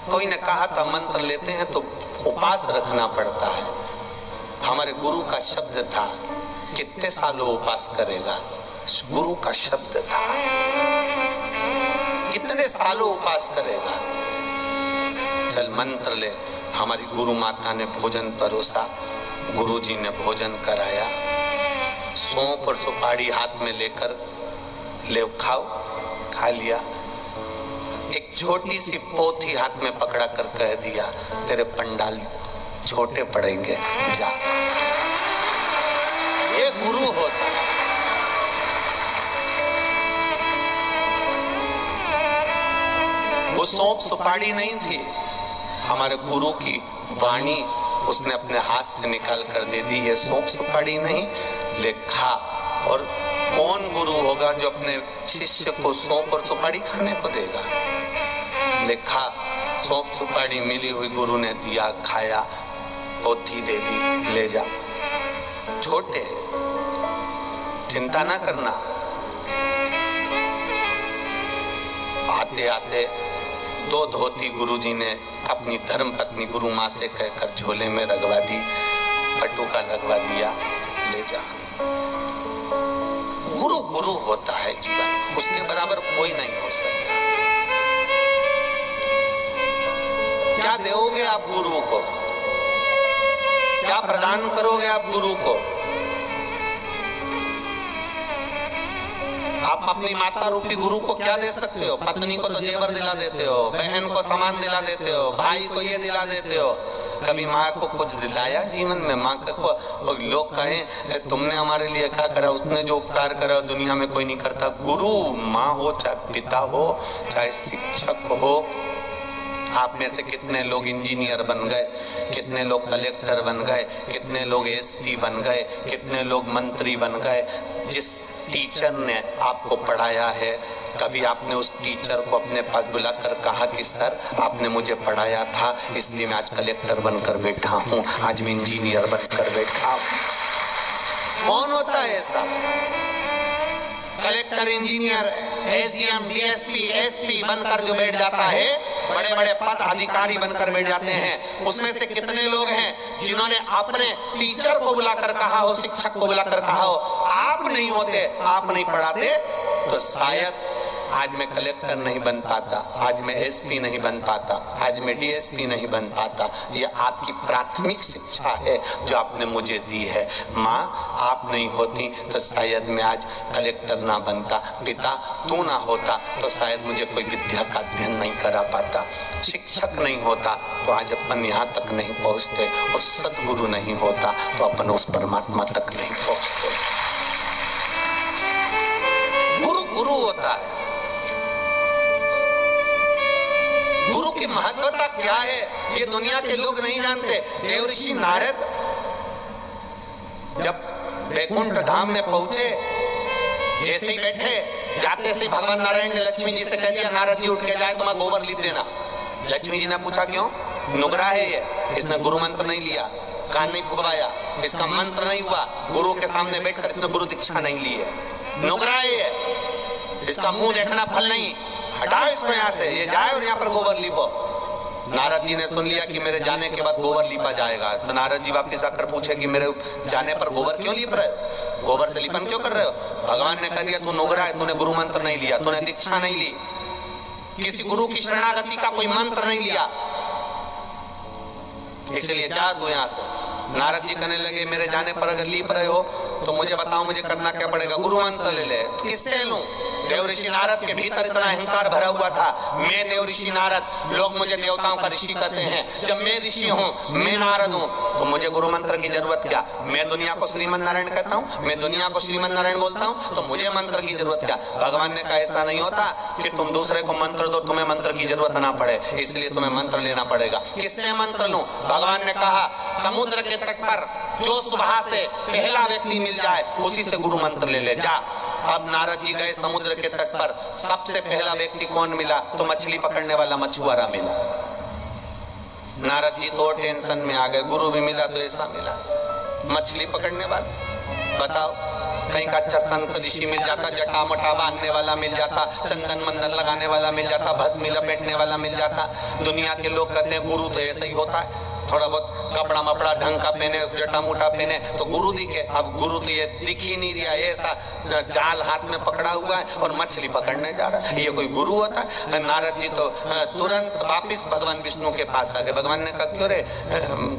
कोई ने कहा था मंत्र लेते हैं तो उपास रखना पड़ता है। हमारे गुरु का शब्द था कितने सालों उपास करेगा, गुरु का शब्द था कितने सालों उपास करेगा। चल मंत्र ले। हमारी गुरु माता ने भोजन परोसा, गुरु जी ने भोजन कराया, सौंफ और सुपारी हाथ में लेकर ले खाओ, खा लिया। एक छोटी सी पोथी हाथ में पकड़ा कर कह दिया तेरे पंडाल छोटे पड़ेंगे, जा। ये गुरु होता है। वो सौंफ सुपारी नहीं थी, हमारे गुरु की वाणी उसने अपने हाथ से निकाल कर दे दी। ये सौंफ सुपारी नहीं, लेखा। और कौन गुरु होगा जो अपने शिष्य को सौंफ और सुपारी खाने को देगा? लिखा, सौंफ सुपारी मिली हुई गुरु ने दिया, खाया, पोथी दे दी, ले जा। छोटे चिंता ना करना। आते आते 2 धोती गुरुजी ने अपनी धर्म पत्नी गुरु माँ से कहकर झोले में रगवा दी, पटुका लगवा दिया, ले जा। गुरु गुरु होता है जीवन, उसके बराबर कोई नहीं हो सकता। क्या दोगे आप गुरु को? क्या प्रदान करोगे आप गुरु को? आप अपनी माता रूपी गुरु को क्या दे सकते हो? पत्नी को तो जेवर दिला देते हो, बहन को सामान दिला देते हो, भाई को ये दिला देते हो। कभी माँ को कुछ दिलाया जीवन में? माँ को लोग कहें तुमने हमारे लिए क्या करा, उसने जो उपकार करा दुनिया में कोई नहीं करता। गुरु माँ हो, चाहे पिता हो, चाहे शिक्षक हो। आप में से कितने लोग इंजीनियर बन गए, कितने लोग कलेक्टर बन गए, कितने लोग एसपी बन गए, कितने लोग मंत्री बन गए। जिस टीचर ने आपको पढ़ाया है, कभी आपने उस टीचर को अपने पास बुलाकर कहा कि सर आपने मुझे पढ़ाया था इसलिए मैं आज कलेक्टर बनकर बैठा हूँ, आज मैं इंजीनियर बनकर बैठा हूँ? कौन होता है ऐसा? Collector, engineer, SDM, DSP, SP बनकर जो बैठ जाता है, बड़े बड़े पद अधिकारी बनकर बैठ जाते हैं, उसमें से कितने लोग हैं जिन्होंने अपने टीचर को बुलाकर कहा हो, शिक्षक को बुलाकर कहा हो, आप नहीं होते, आप नहीं पढ़ाते तो शायद आज मैं कलेक्टर नहीं बन पाता, आज मैं एसपी नहीं बन पाता, आज मैं डीएसपी नहीं बन पाता। यह आपकी प्राथमिक शिक्षा है जो आपने मुझे दी है। माँ आप नहीं होती तो शायद मैं आज कलेक्टर ना बनता, पिता तू ना होता तो शायद मुझे कोई विद्या का अध्ययन नहीं करा पाता, शिक्षक नहीं होता तो आज अपन यहाँ तक नहीं पहुँचते, और सदगुरु नहीं होता तो अपन उस परमात्मा तक नहीं पहुँचते। गुरु गुरु होता है। गुरु की महत्वता क्या है ये दुनिया के लोग नहीं जानते। देवऋषि नारद जब वैकुंठ धाम में पहुंचे, जैसे ही बैठे, जाते से भगवान नारायण ने लक्ष्मी जी से कह दिया नारद जी उठ के जाए तो मैं गोबर ली देना। लक्ष्मी जी ने पूछा क्यों? नुगरा है ये, इसने गुरु मंत्र नहीं लिया, कान नहीं फुकवाया, इसका मंत्र नहीं हुआ, गुरु के सामने बैठकर इसने गुरु दीक्षा नहीं ली है, नुगरा है ये, इसका मुंह देखना फल नहीं, हटाओ इसको यहाँ से, ये जाए और यहाँ पर गोबर लीपो। नारद जी ने सुन लिया कि मेरे जाने के बाद गोबर लीपा जाएगा, तो नारद जी वापिस आकर पूछे कि मेरे जाने पर गोबर क्यों लीप रहे हो, गोबर से लिपन क्यों कर रहे हो? भगवान ने कह दिया तू नुगरा है, तूने गुरु मंत्र नहीं लिया, तूने दीक्षा नहीं ली, किसी गुरु की शरणागति का कोई मंत्र नहीं लिया, इसलिए जा तू यहाँ से। नारद जी कहने लगे मेरे जाने पर अगर लीप रहे हो तो मुझे बताओ मुझे करना क्या पड़ेगा? गुरु मंत्र ले ले। तो किससे लूं? देवऋषि नारद के भीतर इतना अहंकार भरा हुआ था, मैं देवऋषि नारद, लोग मुझे देवताओं का ऋषि कहते हैं, जब मैं ऋषि हूँ, मैं नारद हूँ, तो मुझे गुरु मंत्र की जरूरत क्या? मैं दुनिया को श्रीमन नारायण कहता हूँ, मैं दुनिया को श्रीमन नारायण बोलता हूँ, तो मुझे मंत्र की जरूरत क्या? भगवान ने कहा ऐसा नहीं होता कि तुम दूसरे को मंत्र दो, तुम्हें मंत्र की जरूरत ना पड़े, इसलिए तुम्हें मंत्र लेना पड़ेगा। किससे मंत्र लूं? भगवान ने कहा समुद्र के तट पर जो सुबह से पहला व्यक्ति मिल जाए उसी से गुरु मंत्र ले ले, जा। अब नारद जी गए समुद्र के तट पर, सबसे पहला व्यक्ति कौन मिला? तो मछली पकड़ने वाला मछुआरा मिला। नारद जी तो टेंशन में आ गए, गुरु भी मिला तो ऐसा मिला, मछली पकड़ने वाला। बताओ, कहीं का अच्छा संत ऋषि मिल जाता, जटा मटा बांधने वाला मिल जाता, चंदन मंदन लगाने वाला मिल जाता, भस्मी लपेटने वाला मिल जाता। दुनिया के लोग कहते हैं गुरु तो ऐसा ही होता है, थोड़ा बहुत कपड़ा मपड़ा ढंग का पहने, जटा मोटा पहने तो गुरु दिखे। अब गुरु तो ये दिख ही नहीं दिया, ऐसा जाल हाथ में पकड़ा हुआ है और मछली पकड़ने जा रहा है, ये कोई गुरु होता है? नारद जी तो तुरंत वापिस भगवान विष्णु के पास आ गए। भगवान ने कहा क्यों रे,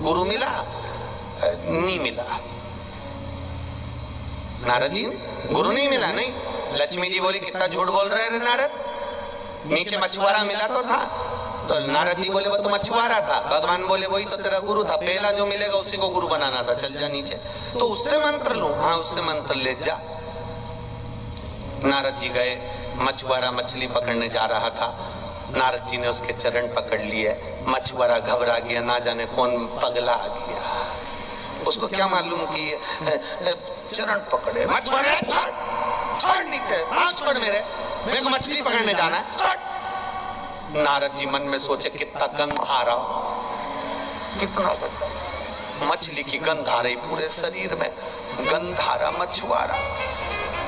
गुरु मिला? नहीं मिला। नारद जी गुरु नहीं मिला? नहीं। लक्ष्मी जी बोली कितना झूठ बोल रहे रे नारद, नीचे मछुआरा मिला तो था। तो नारद जी बोले वो तो मछुआरा था। भगवान बोले वही तो तेरा गुरु था, पहला जो मिलेगा उसी को गुरु बनाना था, चल जा नीचे। तो उससे मंत्र लूं? हाँ उससे मंत्र ले जा। नारद जी गए, मछुआरा मछली पकड़ने जा रहा था, नारद जी ने उसके चरण पकड़ लिए, मछुआरा घबरा गया, ना जाने कौन पगला आ गया, उसको क्या मालूम कि चरण पकड़े। मछुआरा छोड़ नीचे, छोड़ मेरे को मछली पकड़ने जाना है, छोड़। नारद जी मन में सोचे कितना गंध आ रहा, कितना मछली की गंध आ रही पूरे शरीर में, गंध आ रहा मछुआरा।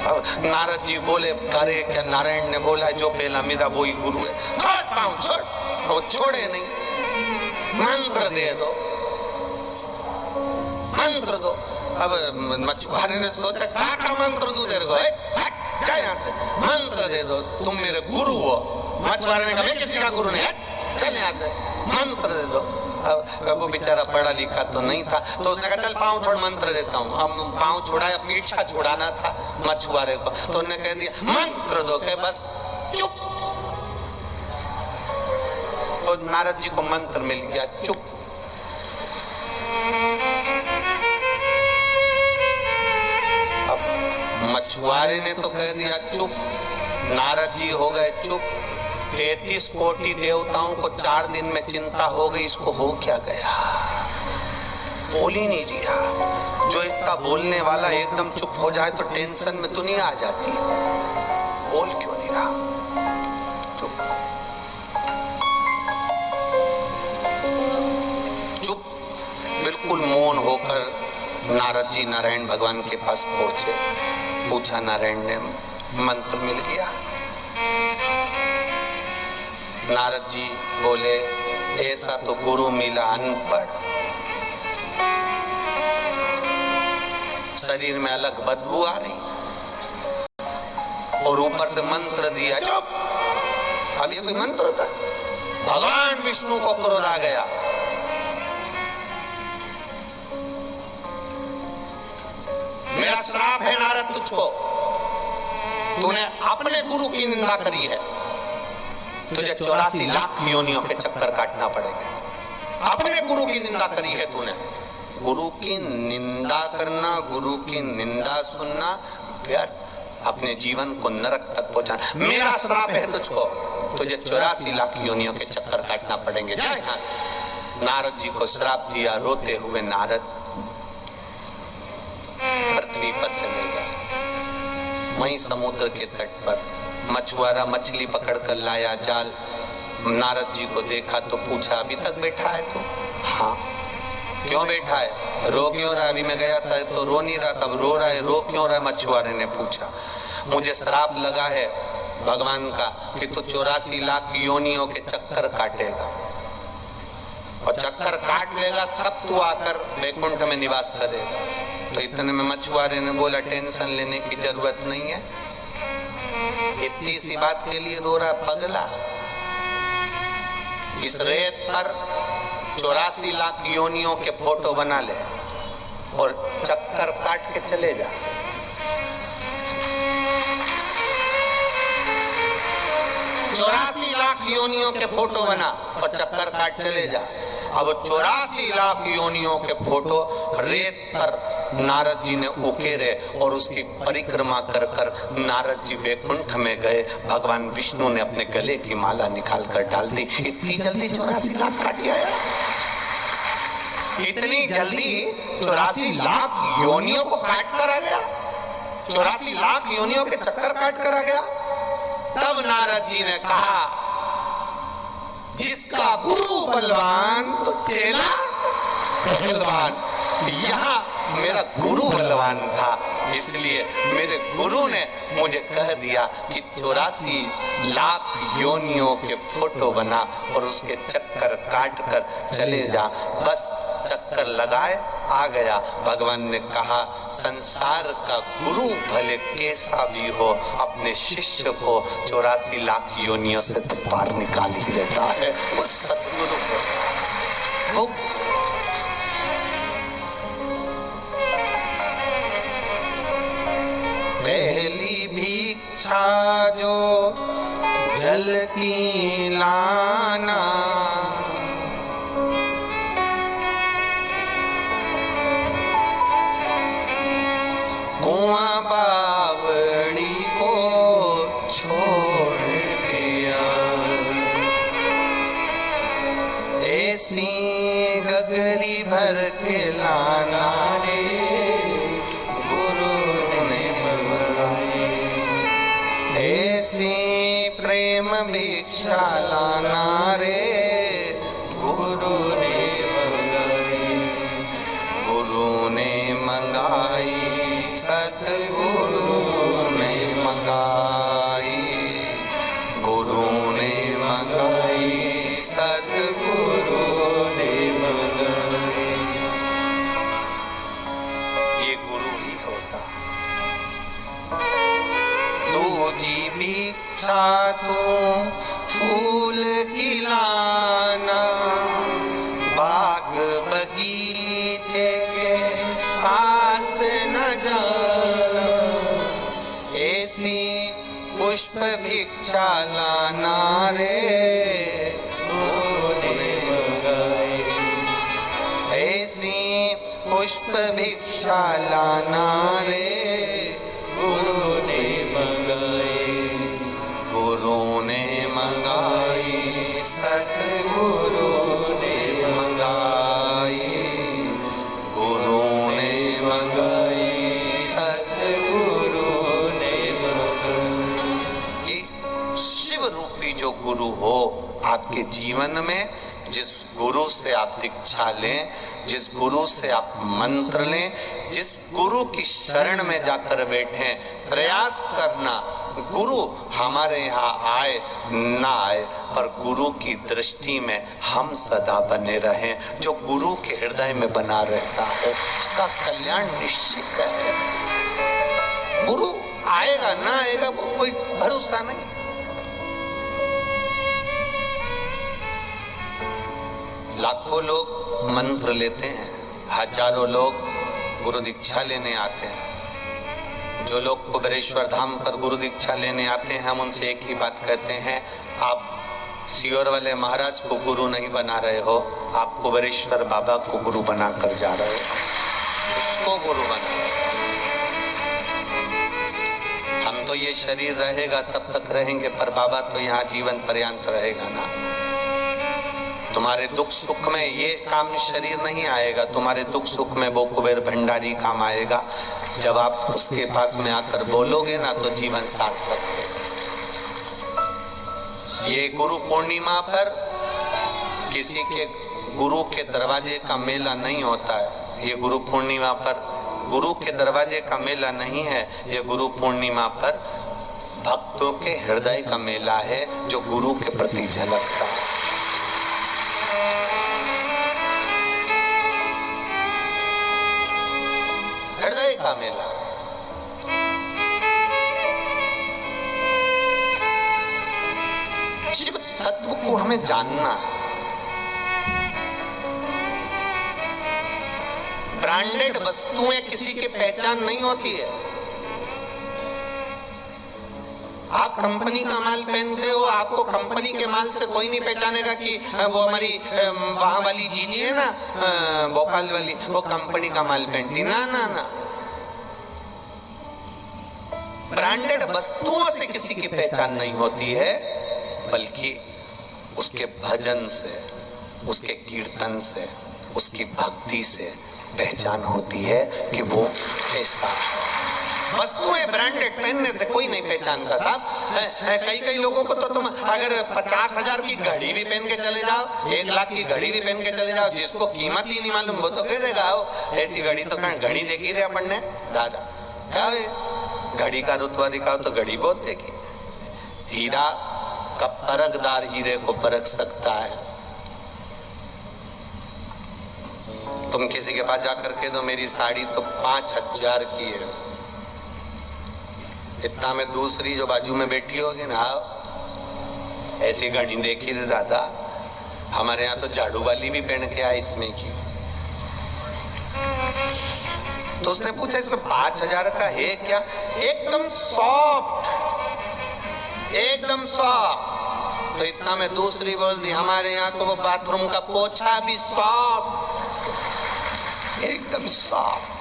अब नारद जी बोले करे क्या? नारायण ने बोला जो पहला मेरा वही गुरु है, छोड़ पाऊं, छोड़। वो छोड़े नहीं, मंत्र दे दो, मंत्र दो। अब मछुआरे ने सोचा क्या मंत्र दूं तेरे को, जा यहाँ से, मंत्र दे दो, तुम मेरे गुरु हो। मछुआरे ने कहा मैं किसी का गुरु नहीं, चल यहाँ से, मंत्र दे दो। अब वो बेचारा पढ़ा लिखा तो नहीं था, तो उसने कहा चल पाँव छोड़, मंत्र देता हूँ। अब पाँव छोड़ा, पीछा छुड़ाना था मछुआरे को, तो उन्होंने कह दिया मंत्र दो, कहे बस चुप। तो नारद जी को मंत्र मिल गया, चुप। अब मछुआरे ने तो कह दिया चुप, नारद जी हो गए चुप। 33 कोटि देवताओं को 4 दिन में चिंता हो गई, इसको हो क्या गया, बोल ही नहीं रहा। जो इतना बोलने वाला एकदम चुप हो जाए तो टेंशन में दुनिया आ जाती है, बोल क्यों नहीं रहा, चुप चुप। बिल्कुल मौन होकर नारद जी नारायण भगवान के पास पहुंचे। पूछा नारायण ने, मंत्र मिल गया? नारद जी बोले ऐसा तो गुरु मिला अनपढ़, शरीर में अलग बदबू आ रही और ऊपर से मंत्र दिया, चुप। अब ये कोई मंत्र होता? भगवान विष्णु को क्रोध आ गया। मेरा श्राप है नारद तुझको, तूने अपने गुरु की निंदा करी है, तुझे 84 लाख योनियों के चक्कर काटना पड़ेगा। अपने गुरु की निंदा करी है तूने। गुरु की निंदा करना, गुरु की निंदा सुनना व्यर्थ, अपने जीवन को नरक तक पहुंचाना। मेरा श्राप है तुझको, तुझे 84 लाख योनियों के चक्कर काटना पड़ेंगे, जा यहां से। नारद जी को श्राप दिया। रोते हुए नारद पृथ्वी पर चले गए। वहीं समुद्र के तट पर मछुआरा मछली पकड़कर लाया जाल। नारद जी को देखा तो पूछा अभी तक बैठा है तू? हाँ। क्यों बैठा है? रो क्यों रहा? अभी मैं गया था तो रो नहीं रहा, तब रो रहा है, रो क्यों रहा है? मछुआरे ने पूछा। मुझे श्राप लगा है भगवान का कि तू 84 लाख योनियों के चक्कर काटेगा, और चक्कर काट लेगा तब तू आकर वैकुंठ में निवास करेगा। तो इतने में मछुआरे ने बोला टेंशन लेने की जरूरत नहीं है, इतनी सी बात के लिए रो रहा पगला। इस रेत पर 84 लाख योनियों के फोटो बना ले और चक्कर काट के चले जा। 84 लाख योनियों के फोटो बना और चक्कर काट चले जा। अब 84 लाख योनियों के फोटो रेत पर नारद जी ने उकेरे और उसकी परिक्रमा कर कर नारद जी वैकुंठ में गए। भगवान विष्णु ने अपने गले की माला निकाल कर डाल दी। इतनी जल्दी 84 लाख काट आया, इतनी जल्दी 84 लाख योनियों को काट कर आ गया, 84 लाख योनियों के चक्कर काट कर आ गया। तब नारद जी ने कहा जिसका गुरु बलवान तो चेला पहलवान। यहाँ मेरा गुरु बलवान था, इसलिए मेरे गुरु ने मुझे कह दिया कि 84 लाख योनियों के फोटो बना और उसके चक्कर काट कर चले जा। बस चक्कर लगाए आ गया। भगवान ने कहा संसार का गुरु भले कैसा भी हो, अपने शिष्य को 84 लाख योनियों से तो पार निकाल ही देता है। उस सतगुरु को पहली भिक्षा जो जल की लाना, कुआं बावड़ी को छोड़ दिया, ऐसी गगरी भर के लाना रे गुरु ने बताई, ऐसी प्रेम भिक्षा लाना रे गुरु ने मंगाई, गुरु ने मंगाई, सतगुरु ने मंगाई, गुरु ने मंगाई, सतगुरु ने मंगाई। ये गुरु ही होता। दूजी भिक्षा तू फूल खिलाना, बाग बगीचे के पास न जाना, ऐसी पुष्प भिक्षा लाना रे गुरु ने मंगाई, ऐसी पुष्प भिक्षा लाना रे गुरु ने मंगाई, गुरु ने मंगाई, सतगुरु ने मंगाई, गुरु ने मंगाई, सतगुरु ने मंगाई। ये शिव रूपी जो गुरु हो आपके जीवन में, जिस गुरु से आप दीक्षा लें, जिस गुरु से आप मंत्र लें, जिस गुरु की शरण में जाकर बैठे, प्रयास करना गुरु हमारे यहाँ आए ना आए, पर गुरु की दृष्टि में हम सदा बने रहें। जो गुरु के हृदय में बना रहता है उसका कल्याण निश्चित है। गुरु आएगा ना आएगा वो कोई भरोसा नहीं। लाखों लोग मंत्र लेते हैं, हजारों लोग गुरु दीक्षा लेने आते हैं। जो लोग कुबेरेश्वर धाम पर गुरु दीक्षा लेने आते हैं, हम उनसे एक ही बात कहते हैं, आप सियोर वाले महाराज को गुरु नहीं बना रहे हो, आप कुबेरेश्वर बाबा को गुरु बनाकर जा रहे हो, उसको गुरु बना। हम तो ये शरीर रहेगा तब तक रहेंगे, पर बाबा तो यहाँ जीवन पर्यंत रहेगा ना। तुम्हारे दुख सुख में ये काम शरीर नहीं आएगा, तुम्हारे दुख सुख में वो कुबेर भंडारी काम आएगा। जब आप उसके पास में आकर बोलोगे ना तो जीवन सार्थक है। ये गुरु पूर्णिमा पर किसी के गुरु के दरवाजे का मेला नहीं होता है। ये गुरु पूर्णिमा पर गुरु के दरवाजे का मेला नहीं है, ये गुरु पूर्णिमा पर भक्तों के हृदय का मेला है, जो गुरु के प्रति झलकता है। हृदय का मेला। शिव तत्व को हमें जानना है। ब्रांडेड वस्तुएं किसी की पहचान नहीं होती है। आप कंपनी का माल पहनते हो, आपको कंपनी के माल से कोई नहीं पहचानेगा कि वो हमारी वहां वाली जीजी है ना, भोपाल वाली, वो कंपनी का माल पहनती ना ना ना। ब्रांडेड वस्तुओं से किसी की पहचान नहीं होती है, बल्कि उसके भजन से, उसके कीर्तन से, उसकी भक्ति से पहचान होती है कि वो ऐसा है। वस्तुएं ब्रांडेड पहनने से कोई नहीं पहचानता साहब। कई लोगों को तो तुम अगर 50,000 की घड़ी भी पहन के चले जाओ, 1 लाख की घड़ी भी पहन के चले जाओ, जिसको कीमत ही नहीं मालूम वो तो कह देगा ऐसी घड़ी तो कहाँ घड़ी देखी रे अपन ने दादा, क्या घड़ी का रुतबा दिखाओ तो घड़ी बहुत देखी। हीरा का परखदार हीरे को परख सकता है। तुम किसी के पास जाकर के दो मेरी साड़ी तो 5,000 की है, इतना में दूसरी जो बाजू में बैठी होगी ना, ऐसी घड़ी देखी रे दादा, हमारे यहाँ तो झाड़ू वाली भी पहन के आई इसमें की। तो उसने पूछा इसमें 5,000 का है क्या? एकदम सॉफ्ट, एकदम सॉफ्ट। तो इतना में दूसरी बोल दी हमारे यहाँ तो वो बाथरूम का पोछा भी सॉफ्ट, एकदम सॉफ्ट।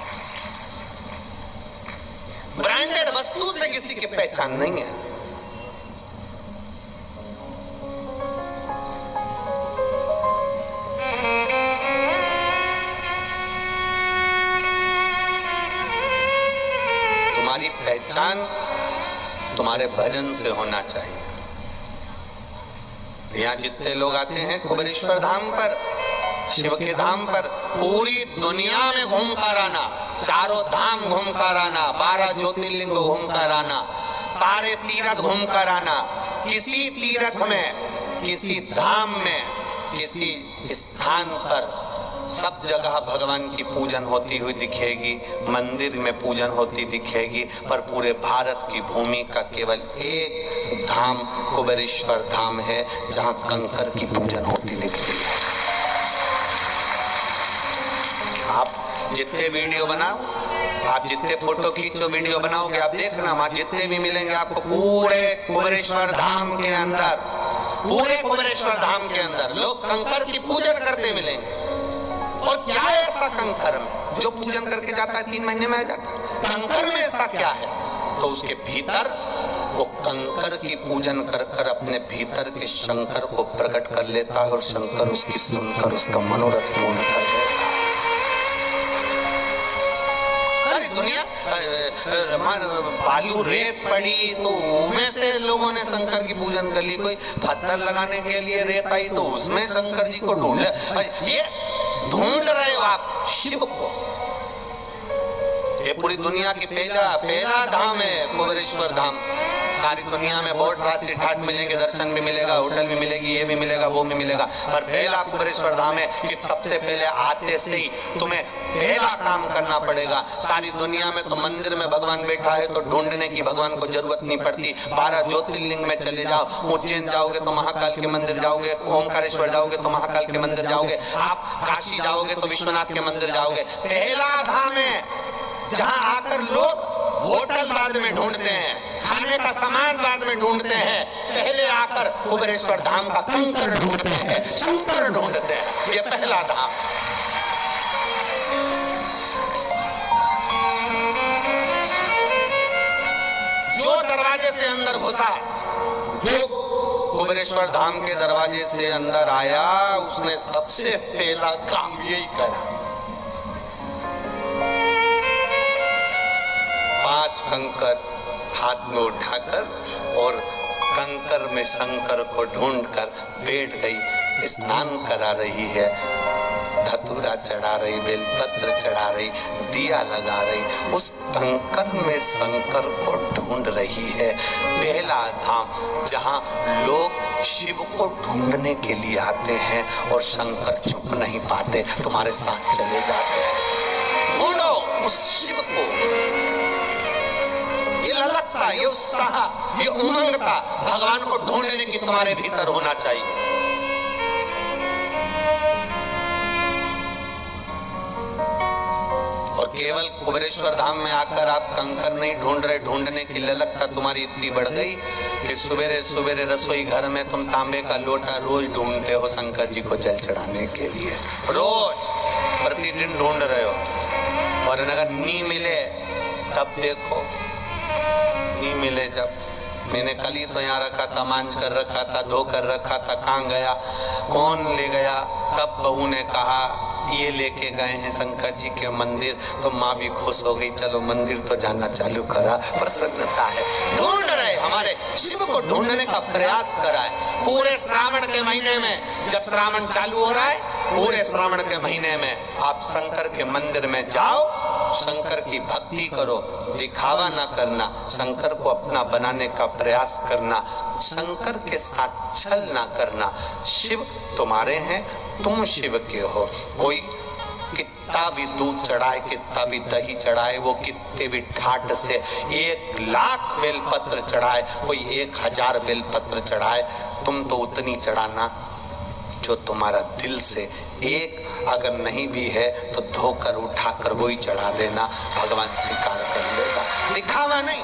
ब्रांडेड वस्तु से किसी की पहचान नहीं है। तुम्हारी पहचान तुम्हारे भजन से होना चाहिए। यहाँ जितने लोग आते हैं कुबेरेश्वर धाम पर, शिव के धाम पर, पूरी दुनिया में घूम कर आना, चारों धाम घूम कर आना, 12 ज्योतिर्लिंग घूम कर आना, सारे तीर्थ घूम कर आना। किसी तीर्थ में, किसी धाम में, किसी स्थान पर सब जगह भगवान की पूजन होती हुई दिखेगी, मंदिर में पूजन होती दिखेगी, पर पूरे भारत की भूमि का केवल एक धाम कुबेरेश्वर धाम है, जहां कंकर की पूजन होती दिखती है। आप जितने वीडियो बनाओ, आप जितने फोटो खींचो, वीडियो बनाओगे, आप देखना वहां जितने भी मिलेंगे आपको पूरे कुबेरेश्वर धाम के अंदर, पूरे कुबेरेश्वर धाम के अंदर लोग कंकर की पूजन करते मिलेंगे। और क्या है ऐसा कंकर में जो पूजन करके जाता है 3 महीने में आ जाता है? कंकर में ऐसा क्या है? तो उसके भीतर वो कंकर की पूजन कर कर अपने भीतर के शंकर को प्रकट कर लेता है और शंकर उसकी सुनकर उसका मनोरथ पूर्ण कर देता है। सारी दुनिया बालू रेत पड़ी तो उनमें से लोगों ने शंकर की पूजन कर ली, कोई पत्थर लगाने के लिए रेत आई तो उसमें शंकर जी को ढूंढ ले। ये ढूंढ रहे हो आप शिव को। ये पूरी दुनिया की पहला धाम है कुबेरेश्वर धाम। सारी दुनिया में बहुत राशि ठाट मिलेंगे, दर्शन भी मिलेगा, होटल भी मिलेगी, ये भी मिलेगा, वो भी मिलेगा, पर पहला कुबेरेश्वर धाम है कि सबसे पहले आते से ही तुम्हें पहला काम करना पड़ेगा। सारी दुनिया में तो मंदिर में भगवान बैठा है तो ढूंढने की भगवान को जरूरत नहीं पड़ती। 12 ज्योतिर्लिंग में चले जाओ, उज्जैन जाओगे तो महाकाल के मंदिर जाओगे, ओमकारेश्वर जाओगे तो महाकाल के मंदिर जाओगे, आप काशी जाओगे तो विश्वनाथ के मंदिर जाओगे। पहला धाम है जहां आकर लोग होटल बाद में ढूंढते हैं, खाने का सामान बाद में ढूंढते हैं, पहले आकर कुबेरेश्वर धाम का कंकर ढूंढते हैं, शंकर ढूंढते हैं। ये पहला धाम। जो दरवाजे से अंदर घुसा, जो कुबेरेश्वर धाम के दरवाजे से अंदर आया, उसने सबसे पहला काम यही करा। 5 कंकर हाथ में उठाकर और कंकर में शंकर को ढूंढकर बैठ गई, स्नान करा रही है, धतूरा चढ़ा रही, बेलपत्र चढ़ा रही, दिया लगा रही, उस कंकर में शंकर को ढूंढ रही है। पहला धाम जहां लोग शिव को ढूंढने के लिए आते हैं और शंकर छुप नहीं पाते, तुम्हारे साथ चले जाते हैं। ढूंढो उस शिव को। ये ललकता, ये उत्साह, ये उमंगता भगवान को ढूंढने की तुम्हारे भीतर होना चाहिए। और केवल कुबेरेश्वर धाम में आकर आप कंकर नहीं ढूंढ रहे, ढूंढने की ललकता तुम्हारी इतनी बढ़ गई कि सवेरे सवेरे रसोई घर में तुम तांबे का लोटा रोज ढूंढते हो शंकर जी को जल चढ़ाने के लिए। रोज प्रतिदिन ढूंढ रहे हो, और अगर नहीं मिले तब देखो, नहीं मिले जब, मैंने कल ही तो यहाँ रखा था, मांझ कर रखा था, धो कर रखा था, कहाँ गया, कौन ले गया? तब बहू ने कहा ये लेके गए हैं शंकर जी के मंदिर, तो माँ भी खुश हो गई, चलो मंदिर तो जाना चालू करा। प्रसन्नता है। ढूंढ रहे, हमारे शिव को ढूंढने का प्रयास करा है। पूरे श्रावण के महीने में, जब श्रावण चालू हो रहा है, पूरे श्रावण के महीने में आप शंकर के मंदिर में जाओ, शंकर की भक्ति करो, दिखावा ना करना, शंकर को अपना बनाने का प्रयास करना, शंकर के साथ छल ना करना। शिव तुम्हारे हैं, तुम शिव के हो। कोई कितना भी दूध चढ़ाए, कितना भी दही चढ़ाए, वो कितने भी ठाट से 1 लाख बेलपत्र चढ़ाए, कोई 1000 बेलपत्र चढ़ाए, तुम तो उतनी चढ़ाना जो तुम्हारा दिल से। एक अगर नहीं भी है तो धोकर उठाकर वही चढ़ा देना, भगवान स्वीकार कर लेगा। दिखावा नहीं।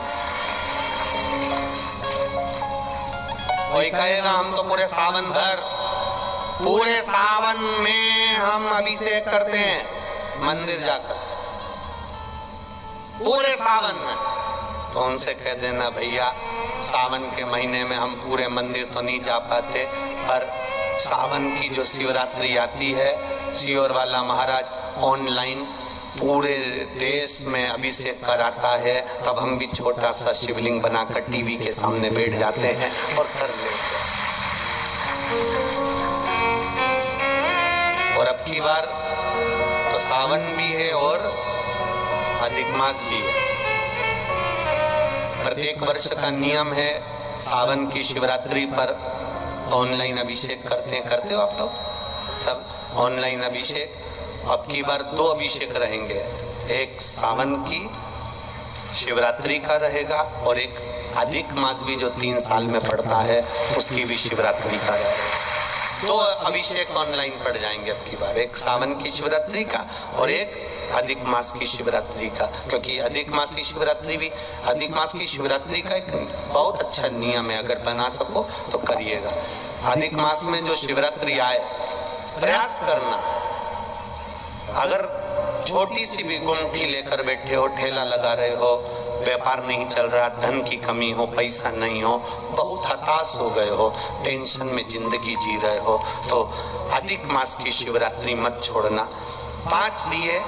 कोई कहेगा हम तो पूरे सावन भर, पूरे सावन में हम अभिषेक करते हैं मंदिर जाकर, पूरे सावन में, तो उनसे कह देना भैया सावन के महीने में हम पूरे मंदिर तो नहीं जा पाते, पर सावन की जो शिवरात्रि आती है, सियोर वाला महाराज ऑनलाइन पूरे देश में अभिषेक कराता है, तब हम भी छोटा सा शिवलिंग बनाकर टीवी के सामने बैठ जाते हैं और कर लेते हैं। और अब की बार तो सावन भी है और अधिक मास भी है। प्रत्येक वर्ष का नियम है, सावन की शिवरात्रि पर ऑनलाइन अभिषेक करते हो आप लोग सब ऑनलाइन अभिषेक। अब की बार 2 अभिषेक रहेंगे, एक सावन की शिवरात्रि का रहेगा और एक अधिक मास भी जो 3 साल में पड़ता है उसकी भी शिवरात्रि का है। 2 अभिषेक ऑनलाइन पड़ जाएंगे अब की बार, एक सावन की शिवरात्रि का और एक अधिक मास की शिवरात्रि का, क्योंकि अधिक मास की शिवरात्रि का एक बहुत अच्छा नियम है, अगर बना सको तो करिएगा। अधिक मास में जो शिवरात्रि आए प्रयास करना, अगर छोटी सी भी गुमटी लेकर बैठे हो, ठेला लगा रहे हो, व्यापार नहीं चल रहा, धन की कमी हो, पैसा नहीं हो, बहुत हताश हो गए हो, टेंशन में जिंदगी जी रहे हो, तो अधिक मास की शिवरात्रि मत छोड़ना। 5 दिए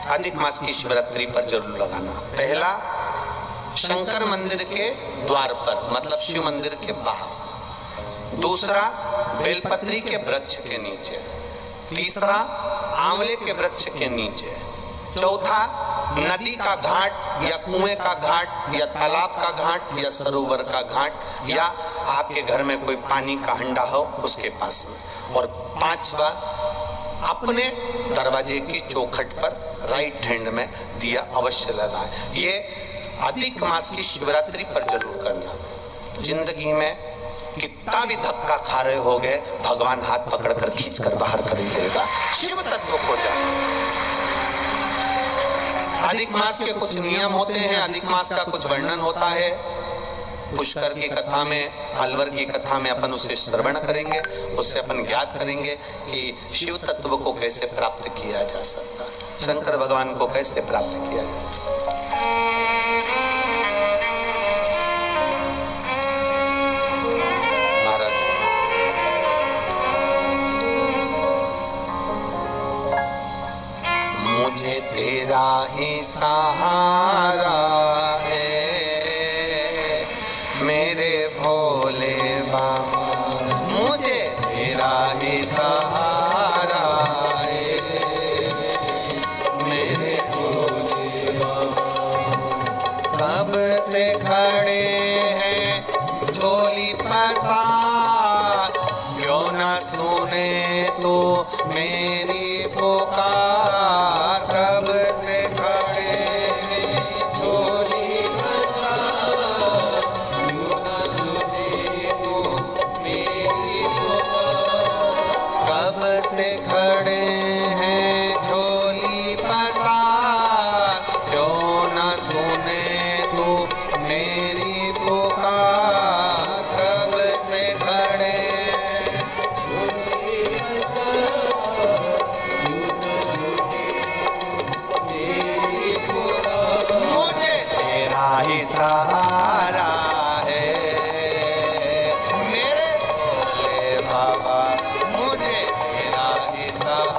अधिक मास की शिवरात्रि पर जरूर लगाना। पहला, शंकर मंदिर के द्वार पर, मतलब शिव मंदिर के बाहर। दूसरा, बेलपत्री के वृक्ष के नीचे। तीसरा, आंवले के वृक्ष के नीचे। चौथा, नदी का घाट या कुएं का घाट या तालाब का घाट या सरोवर का घाट या आपके घर में कोई पानी का हंडा हो उसके पास में। और 5वां, अपने दरवाजे की चौखट पर राइट हैंड में दिया अवश्य लगाएं। ये अधिक मास की शिवरात्रि पर जरूर करना। जिंदगी में कितना भी धक्का खा रहे होगे, भगवान हाथ पकड़कर खींचकर बाहर कर ही देगा। शिव तत्व को जानो। अधिक मास के कुछ नियम होते हैं, अधिक मास का कुछ वर्णन होता है। पुष्कर की कथा में, अलवर की कथा में अपन उसे श्रवण करेंगे, उससे अपन ज्ञात करेंगे कि शिव तत्व को कैसे प्राप्त किया जा सकता है, शंकर भगवान को कैसे प्राप्त किया जा सकता है। मुझे तेरा ही सहारा है मेरे भोले बाबा, मुझे तेरा ही सहारा है मेरे भोले बाबा। कब से खड़े हैं झोली पसार, क्यों न सुने तो मेरी पुकार। कब से खड़े हैं झोली पसार, क्यों न सुने तो मेरी पुकार। कब से खड़े हैं झोली पसार, क्यों न सुने तो मेरी पुकार। कब से खड़े ही सहारा है मेरे भोले बाबा, मुझे तेरा ही सहारा।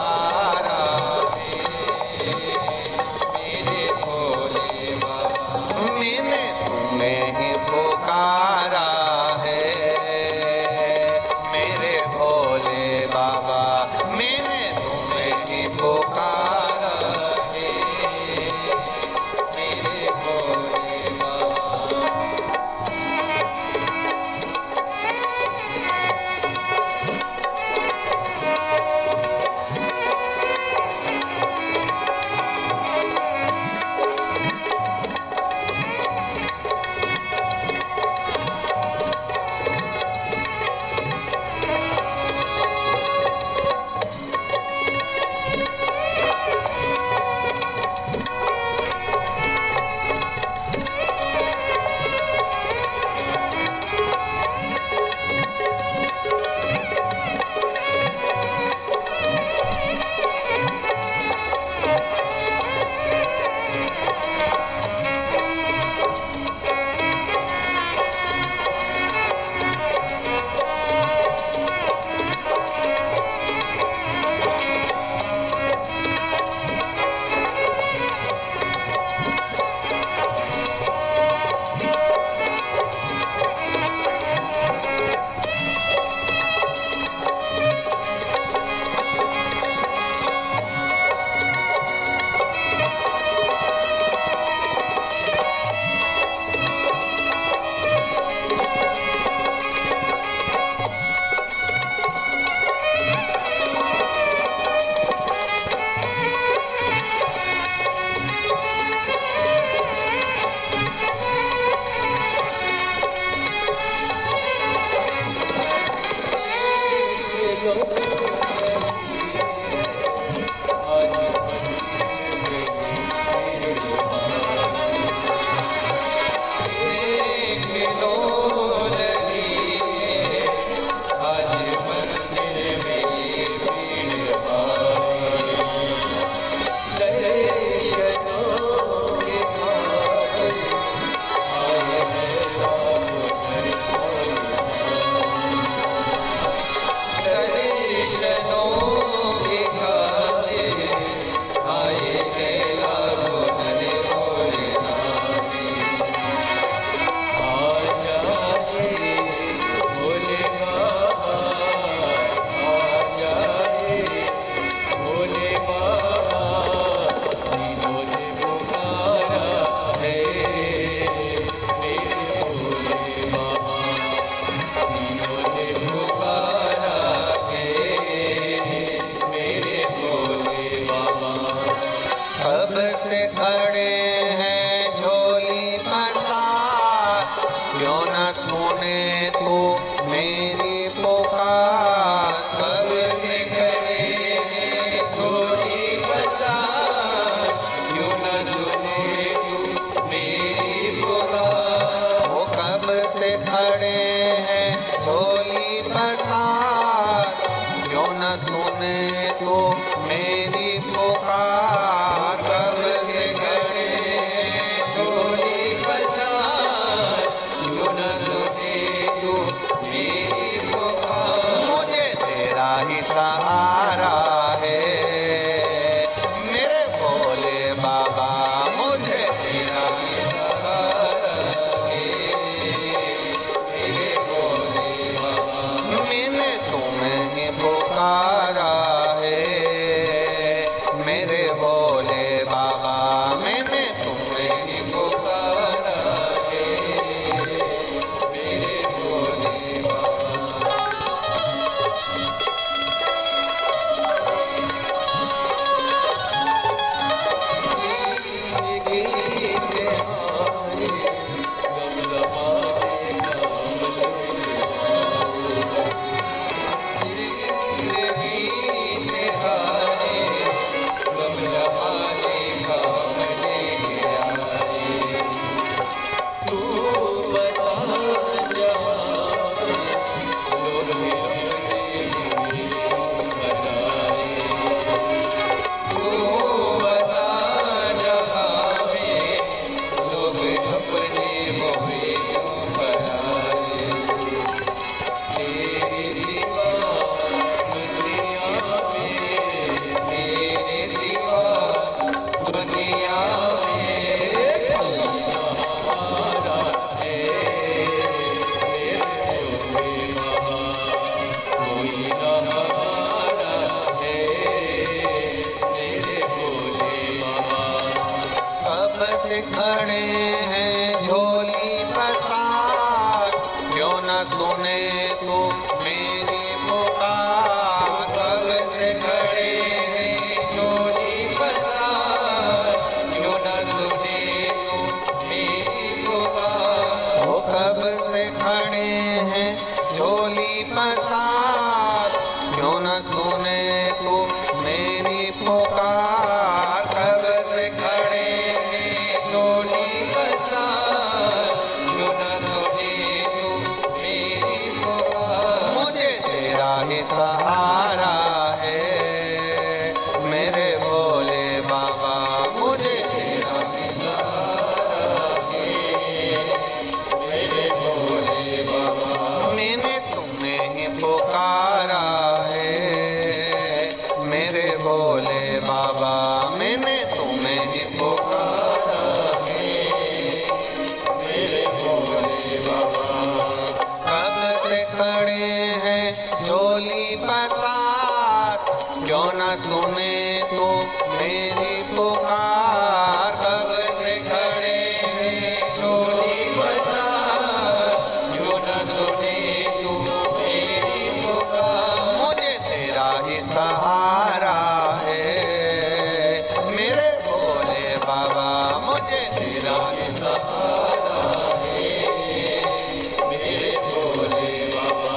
न सुने तो मेरी पुकार, कब से खड़े झोली पसार, क्यों न सुने तो मेरी पुकार। मुझे तेरा ही सहारा है मेरे भोले बाबा, मुझे तेरा ही सहारा है मेरे भोले बाबा। मैंने तुम्हें ही पुकारा है मेरे भोले बाबा, मैंने तुम्हें ही पुकारा है मेरे भोले बाबा। खड़े हैं झोली पसार, क्यों न सुने तो मेरी पुकार। कब से खड़े हैं झोली पसार, क्यों न सुने तो मेरी पुकार। वो कब से खड़े हैं झोली पसार, क्यों न सुने तो मेरी पुकार। कब से खड़े झोली पसार, क्यों न सुने तू मेरी पुकार। मुझे तेरा ही सहारा है मेरे भोले बाबा, मुझे तेरा ही सहारा है मेरे भोले बाबा। मैंने तुम्हें ही पुकारा है मेरे भोले बाबा, मैंने तुम्हें ही पुकारा है मेरे भोले बाबा। कब से खड़े हैं झोली पसार, क्यों न सुने तो मेरी पुकार। कब से खड़े हैं झोली पसार, क्यों न सुने तो मेरी पुकार। मुझे तेरा ही सहारा है मेरे भोले बाबा, मुझे तेरा ही सहारा है मेरे भोले बाबा।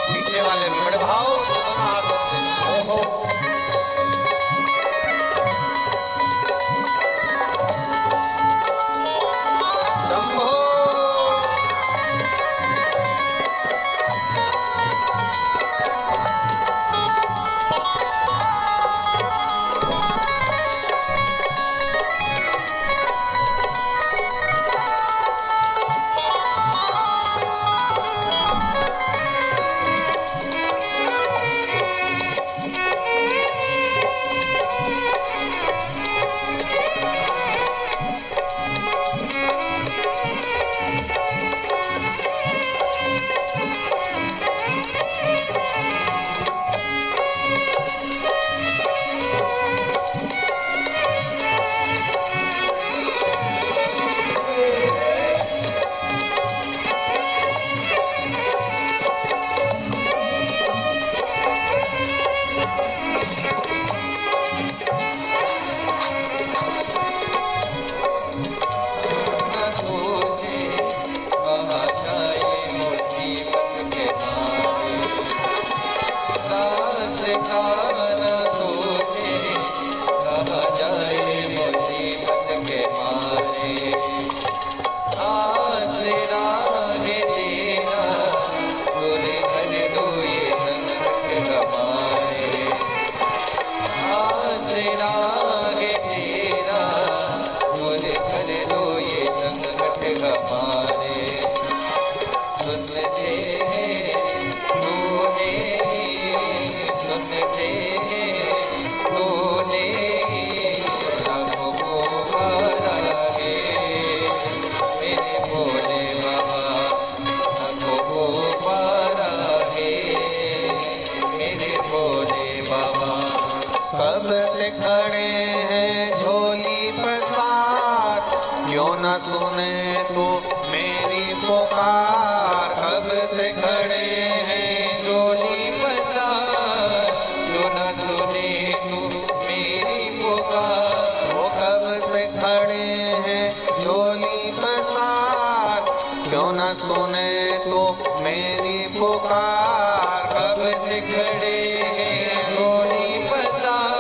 पीछे वाले बड़े भाव से दोनों हाथों से कब से खड़े हैं झोली पसार, क्यों न सुने तू मेरी पुकार। कब से खड़े हैं झोली पसार, क्यों न सुने तू मेरी पुकार। वो कब से खड़े हैं झोली पसार, क्यों न सुने तू मेरी पुकार। कब से खड़े हैं झोली पसार,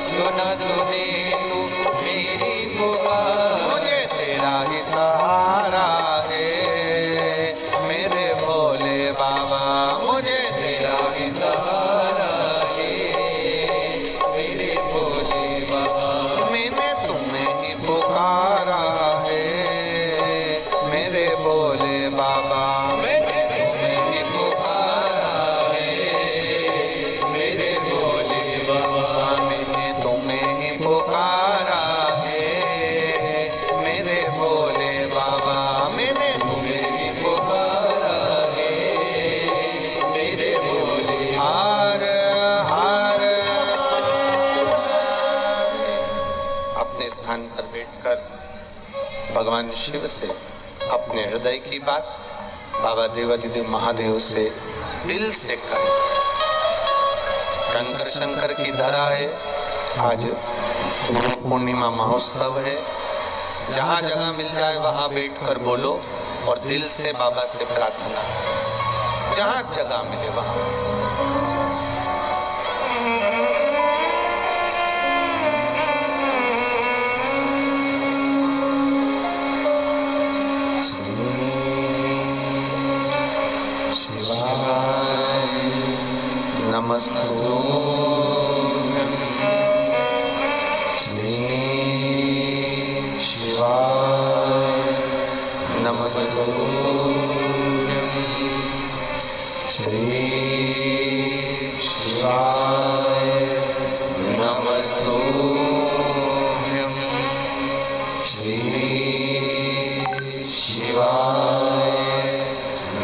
क्यों न सुने तू मेरी पुकार। मुझे तेरा ही सहारा है मेरे भोले बाबा, मुझे तेरा ही सहारा है मेरे भोले बाबा। मैंने तुम्हें ही पुकारा है मेरे भोले बाबा, मैंने तुम्हें ही पुकारा है मेरे भोले बाबा। मैंने तुम्हें ही पुकारा है मेरे भोले बाबा, मैंने तुम्हें ही पुकारा है मेरे भोले। हर हर अपने स्थान पर बैठकर भगवान शिव से अपने हृदय की बात बाबा देवाधिदेव महादेव से दिल से करें। कंकर शंकर की धरा है, आज गुरु पूर्णिमा महोत्सव है। जहाँ जगह मिल जाए वहाँ बैठकर बोलो और दिल से बाबा से प्रार्थना, जहाँ जगह मिले वहाँ। नमस्तुभ्यं श्री शिवाय, नमस्तुभ्यं श्री शिवाय, नमस्तुभ्यं श्री शिवाय,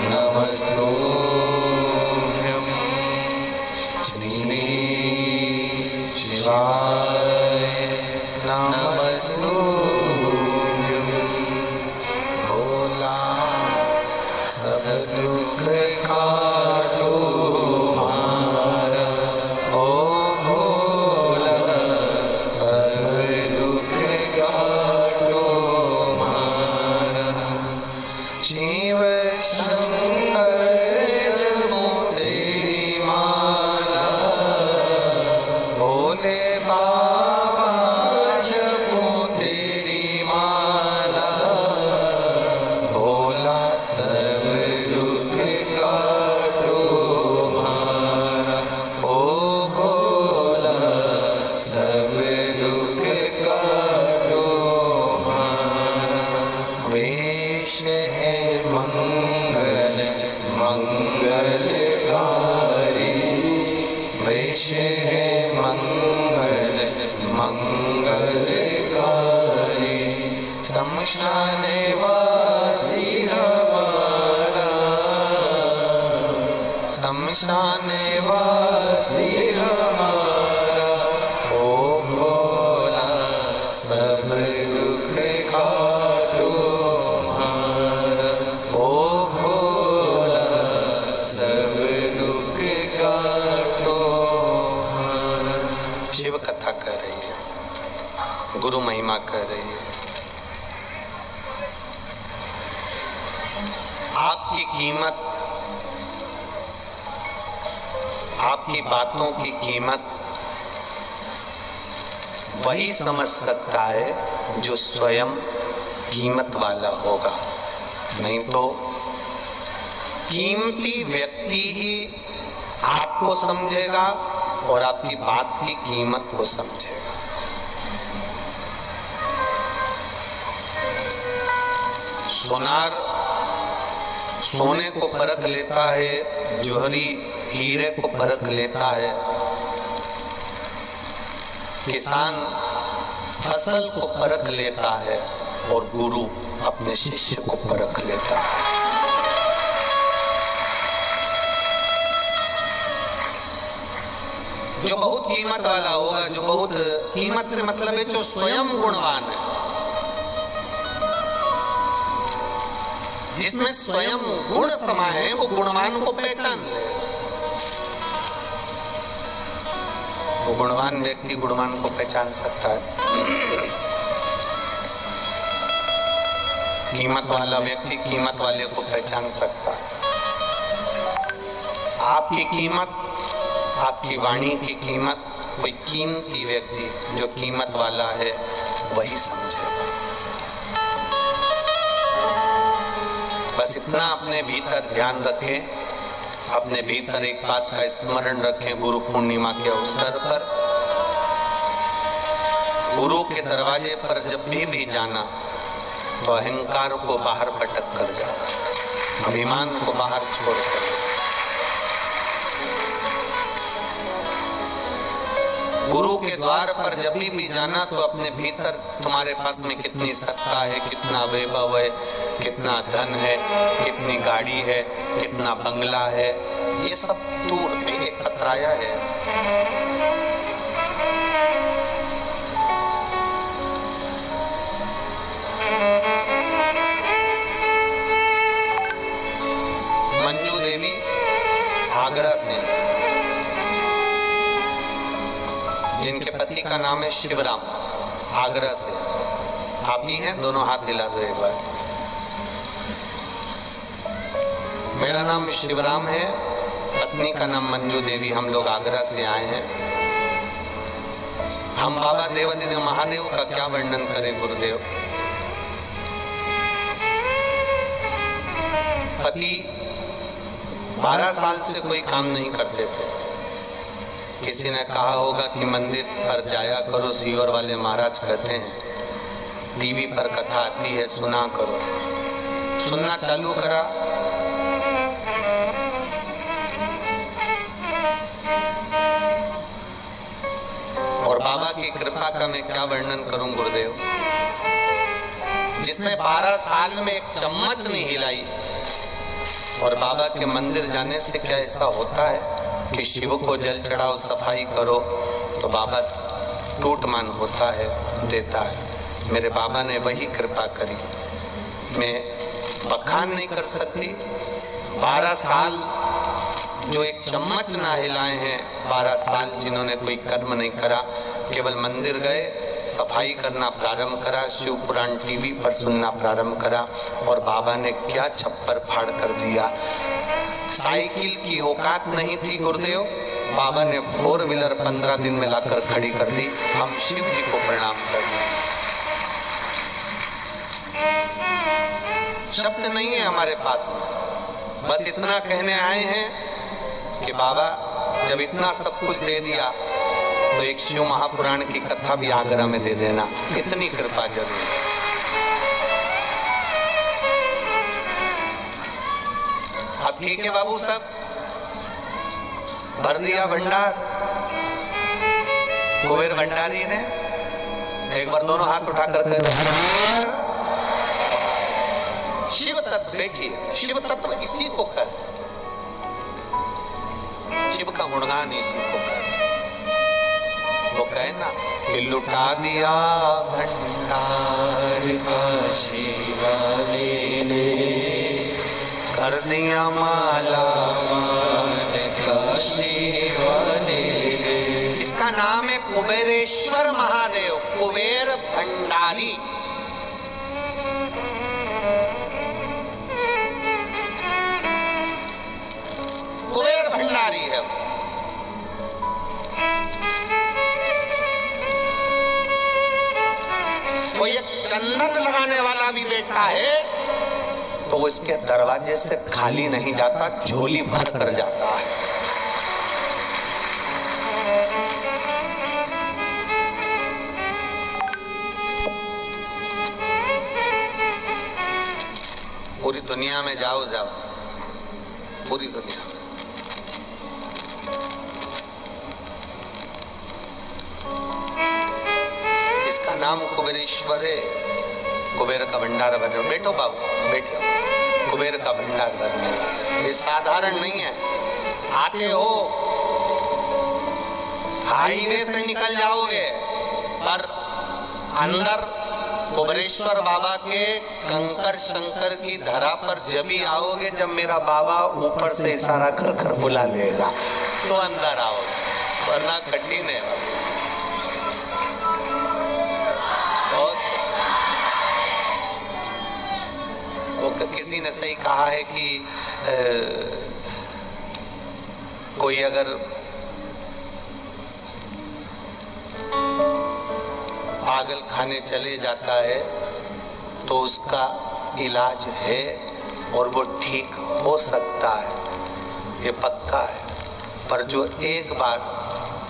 नमस्तुभ्यं शिवाय, नमस्तुभ्यं। भोला सब दुख काटो मारा, ओ भोला सब दुख काटो मारा। शिव शंकर जपो तेरी माला, भोले बाबा जपो तेरी माला। भोला सब दुख काटो मारा, ओ भोला सब दुख काटो मारा। वेश है मंगल मंगलकारी, वेश है मंगल मंगलकारी। शमशान वासी हमारा, शमशान वासी हमारा। ओ भोला सब दुख काटो मारा, ओ भोला सब दुख काटो मारा। शिव कथा कर रही है, गुरु महिमा कर रही है। आपकी कीमत, आपकी बातों की कीमत वही समझ सकता है जो स्वयं कीमत वाला होगा, नहीं तो कीमती व्यक्ति ही आपको समझेगा और आपकी बात की कीमत को समझेगा। सोनार सोने को परख लेता है, जोहरी हीरे को परख लेता है, किसान फसल को परख लेता है और गुरु अपने शिष्य को परख लेता है। जो बहुत कीमत वाला होगा, जो बहुत कीमत से मतलब है जो स्वयं गुणवान है, जिसमें स्वयं गुण समाये हैं, वो गुणवान को पहचान ले। वो गुणवान व्यक्ति गुणवान को पहचान सकता है। कीमत वाला व्यक्ति कीमत वाले को पहचान सकता है। आपकी कीमत, आपकी वाणी की कीमत कोई कीमती व्यक्ति जो कीमत वाला है वही समझेगा। बस इतना अपने भीतर ध्यान रखें, अपने भीतर एक बात का स्मरण रखें। गुरु पूर्णिमा के अवसर पर गुरु के दरवाजे पर जब भी जाना तो अहंकार को बाहर पटक कर जाना, अभिमान को बाहर छोड़कर। गुरु के द्वार पर जब भी जाना तो अपने भीतर तुम्हारे पास में कितनी सत्ता है, कितना वैभव है, कितना धन है, कितनी गाड़ी है, कितना बंगला है, ये सब दूर एक कतराया है। मंजू देवी आगरा से, जिनके पति का नाम है शिवराम, आगरा से। आप ही हैं? दोनों हाथ हिला दो एक बार। मेरा नाम शिवराम है, पत्नी का नाम मंजू देवी। हम लोग आगरा से आए हैं। हम बाबा देवादिदेव महादेव का क्या वर्णन करें गुरुदेव। पति 12 साल से कोई काम नहीं करते थे। किसी ने कहा होगा कि मंदिर पर जाया करो, सीहोर वाले महाराज कहते हैं, टीवी पर कथा आती है सुना करो। सुनना चालू करा, और बाबा की कृपा का मैं क्या वर्णन करूं गुरुदेव। जिसने 12 साल में एक चम्मच नहीं हिलाई, और बाबा के मंदिर जाने से क्या ऐसा होता है कि शिव को जल चढ़ाओ, सफाई करो, तो बाबा टूटमान होता है, देता है। मेरे बाबा ने वही कृपा करी। मैं बखान नहीं कर सकती। 12 साल जो एक चम्मच ना हिलाए हैं, 12 साल जिन्होंने कोई कर्म नहीं करा, केवल मंदिर गए, सफाई करना प्रारंभ करा, शिव पुराण टीवी पर सुनना प्रारंभ करा, और बाबा ने क्या छप्पर फाड़ कर दिया। साइकिल की औकात नहीं थी गुरुदेव, बाबा ने 4 व्हीलर 15 दिन में लाकर खड़ी कर दी। हम शिव जी को प्रणाम करते हैं। शब्द नहीं है हमारे पास में, बस इतना कहने आए हैं कि बाबा जब इतना सब कुछ दे दिया तो एक शिव महापुराण की कथा भी आगरा में दे देना। इतनी कृपा जरूर है। अब ठीक है बाबू साहब, भर दिया भंडार कुबेर भंडारी ने। एक बार दोनों हाथ उठाकर शिव तत्व देखिए, शिव तत्व इसी को कहते, शिव का गुणगान इसी को कहते। वो कहे ना कि लुटा दिया भंडार का शिवाले ने, कर दिया माला माल का शिवाले ने। इसका नाम है कुबेरेश्वर महादेव, कुबेर भंडारी। कुबेर भंडारी है। वो एक चंदन लगाने वाला भी बैठा है तो वो इसके दरवाजे से खाली नहीं जाता, झोली भर कर जाता है। पूरी दुनिया में जाओ, पूरी दुनिया में इसका नाम कुबेरेश्वर है। कुबेर का भंडार भरने, बैठो बाबू बैठो, कुबेर का भंडार भरने ये साधारण नहीं है। आते हो हाईवे से निकल जाओगे, पर अंदर कुबेरेश्वर बाबा के कंकर शंकर की धरा पर जब ही आओगे, जब मेरा बाबा ऊपर से इशारा कर कर बुला लेगा तो अंदर आओगे, वरना कठिन है। वो किसी ने सही कहा है कि कोई अगर पागल खाने चले जाता है तो उसका इलाज है और वो ठीक हो सकता है, ये पक्का है। पर जो एक बार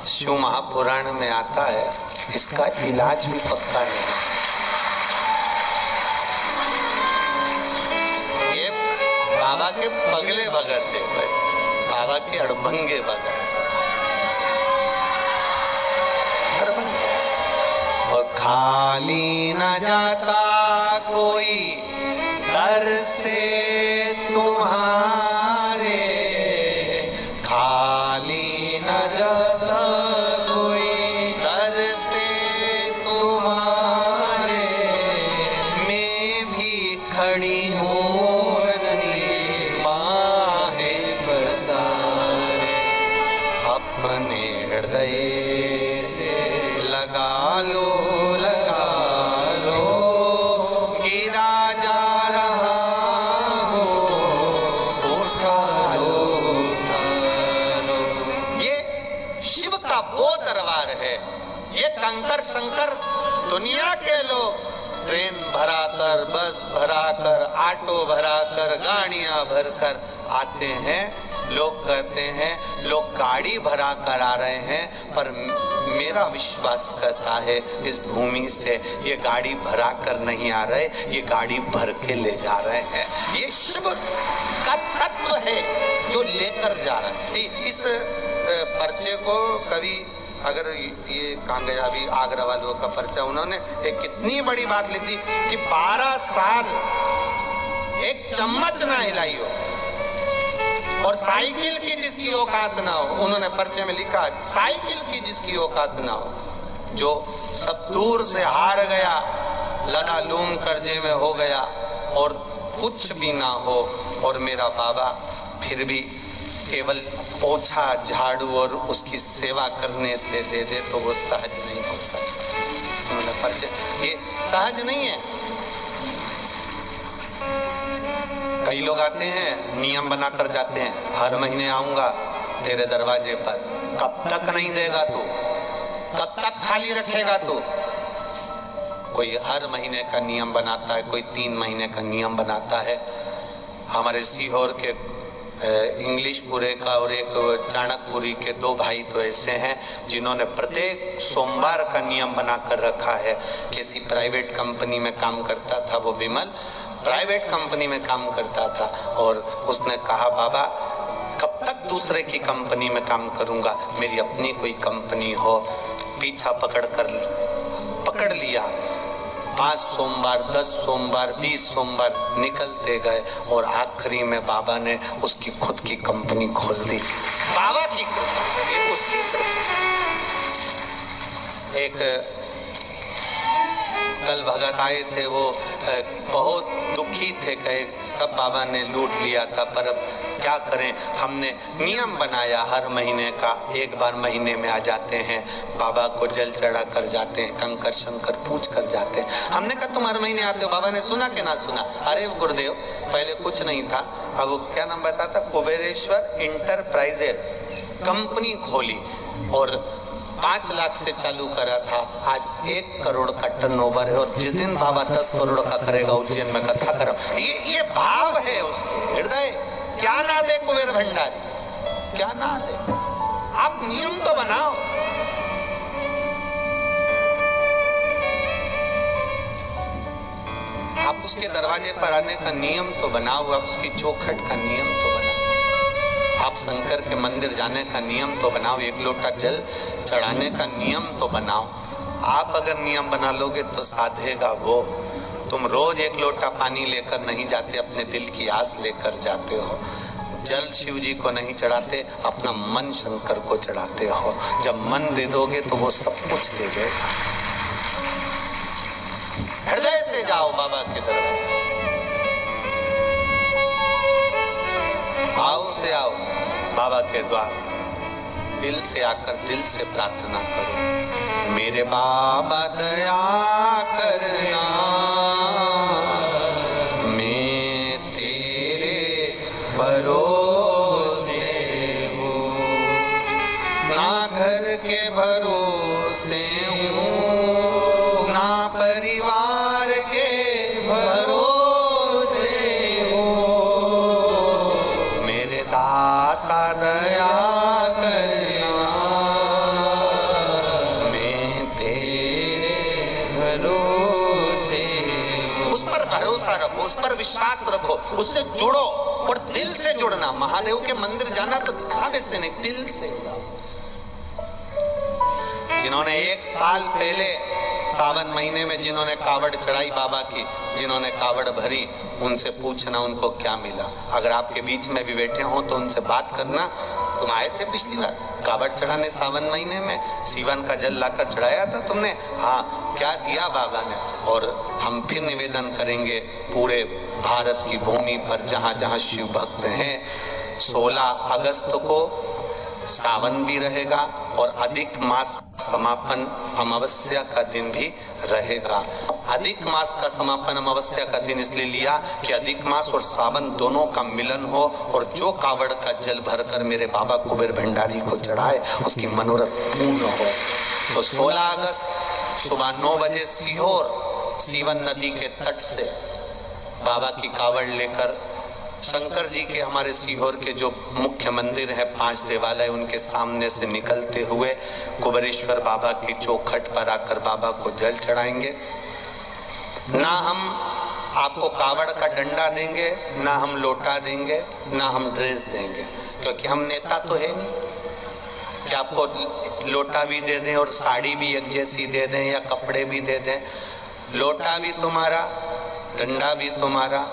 शिव महापुराण में आता है, इसका इलाज भी पक्का नहीं है। ये बाबा के पगले भगत थे, बाबा के अड़भंगे भगत, और खाली न जाता कोई दर से तुम्हारे, खाली न जाता कोई दर से तुम्हारे, मैं भी खड़ी हूँ बाहें पसारे, अपने हृदय से लगा लो गिरा जा रहा हो, उठा लो। ये शिव का वो दरबार है। ये कंकर शंकर दुनिया के लोग ट्रेन भरा कर, बस भरा कर, ऑटो भरा कर, गाड़ियां भरकर आते हैं। लोग कहते हैं लोग गाड़ी भरा कर आ रहे हैं, पर मेरा विश्वास करता है इस भूमि से ये गाड़ी भरा कर नहीं आ रहे, ये गाड़ी भर के ले जा रहे हैं। ये शिव का तत्व है जो लेकर जा रहा है। इस पर्चे को कभी अगर ये कांगयाबी आगरा वालों का पर्चा, उन्होंने एक कितनी बड़ी बात लिखी कि 12 साल एक चम्मच ना हिलाई हो और साइकिल की जिसकी औकात ना हो। उन्होंने पर्चे में लिखा साइकिल की जिसकी औकात ना हो, जो सब दूर से हार गया, लना लूम कर्जे में हो गया और कुछ भी ना हो, और मेरा बाबा फिर भी केवल पोछा झाड़ू और उसकी सेवा करने से दे दे, तो वो सहज नहीं हो सकता। उन्होंने पर्चे, ये सहज नहीं है। कई लोग आते हैं, नियम बनाकर जाते हैं, हर महीने आऊंगा तेरे दरवाजे पर। कब तक नहीं देगा तू? कब तक खाली रखेगा तू? कोई हर महीने का नियम बनाता है, कोई 3 महीने का नियम बनाता है। हमारे सीहोर के इंग्लिशपुरे का और एक चाणकपुरी के 2 भाई तो ऐसे हैं जिन्होंने प्रत्येक सोमवार का नियम बनाकर रखा है। किसी प्राइवेट कंपनी में काम करता था वो विमल, प्राइवेट कंपनी में काम करता था, और उसने कहा बाबा कब तक दूसरे की कंपनी में काम करूंगा, मेरी अपनी कोई कंपनी हो। पीछा पकड़ लिया। 5 सोमवार, 10 सोमवार, 20 सोमवार निकलते गए और आखिरी में बाबा ने उसकी खुद की कंपनी खोल दी। बाबा की ये उसकी एक कल भगत आए थे, वो बहुत दुखी थे, कहे सब बाबा ने लूट लिया था, पर अब क्या करें, हमने नियम बनाया हर महीने का, एक बार महीने में आ जाते हैं, बाबा को जल चढ़ा कर जाते हैं, कंकर शंकर पूछ कर जाते हैं। हमने कहा तुम हर महीने आते हो, बाबा ने सुना कि ना सुना? अरे गुरुदेव पहले कुछ नहीं था, अब क्या नाम बताता, कुबेरेश्वर इंटरप्राइजेस कंपनी खोली और 5 लाख से चालू करा था, आज 1 करोड़ का टर्नओवर है, और जिस दिन बाबा 10 करोड़ का करेगा उज्जैन में कथा करो। ये भाव है उसके हृदय। क्या ना दे कुबेर भंडारी, क्या ना दे। आप नियम तो बनाओ। आप उसके दरवाजे पर आने का नियम तो बनाओ, आप उसकी चौखट का नियम तो बनाओ, आप शंकर के मंदिर जाने का नियम तो बनाओ, 1 लोटा जल चढ़ाने का नियम तो बनाओ। आप अगर नियम बना लोगे तो साधेगा वो। तुम रोज 1 लोटा पानी लेकर नहीं जाते, अपने दिल की आस लेकर जाते हो। जल शिव जी को नहीं चढ़ाते, अपना मन शंकर को चढ़ाते हो। जब मन दे दोगे तो वो सब कुछ दे देगा। हृदय से जाओ बाबा के दरबार, भाव से आओ बाबा के द्वार, दिल से आकर दिल से प्रार्थना करो, मेरे बाबा दया करना, मैं तेरे भरोसे हूँ, ना घर के भरोसे हूँ, ना परिवार के भरोसे हूँ, मेरे दाता दया रखो, उस पर विश्वास रखो, उससे जुड़ो। और दिल से जुड़ना, महादेव के मंदिर जाना तो दिखावे से नहीं, दिल से जाओ। जिन्होंने 1 साल पहले सावन महीने में जिन्होंने कावड़ चढ़ाई बाबा की, जिन्होंने कावड़ भरी, उनसे पूछना उनको क्या मिला। अगर आपके बीच में भी बैठे हो तो उनसे बात करना, तुम आए थे पिछली बार कावड़ चढ़ाने सावन महीने में, सीवन का जल लाकर चढ़ाया था तुमने, हाँ क्या दिया बाबा ने। और हम फिर निवेदन करेंगे पूरे भारत की भूमि पर जहाँ जहाँ शिव भक्त हैं, 16 अगस्त को सावन भी रहेगा और अधिक मास समापन अमावस्या का दिन भी रहेगा। अधिक मास का समापन अमावस्या का दिन इसलिए लिया कि अधिक मास और सावन दोनों का मिलन हो, और जो कावड़ का जल भरकर मेरे बाबा कुबेर भंडारी को चढ़ाए उसकी मनोरथ पूर्ण हो। तो 16 अगस्त सुबह 9 बजे सीहोर सीवन नदी के तट से बाबा की कावड़ लेकर शंकर जी के, हमारे सीहोर के जो मुख्य मंदिर है 5 देवालय, उनके सामने से निकलते हुए कुबेरेश्वर बाबा की चौखट पर आकर बाबा को जल चढ़ाएंगे। ना हम आपको कावड़ का डंडा देंगे, ना हम लोटा देंगे, ना हम ड्रेस देंगे, क्योंकि हम नेता तो है नहीं कि आपको लोटा भी दे दें और साड़ी भी एक जैसी दे दें या कपड़े भी दे दें। लोटा भी तुम्हारा, डंडा भी तुम्हारा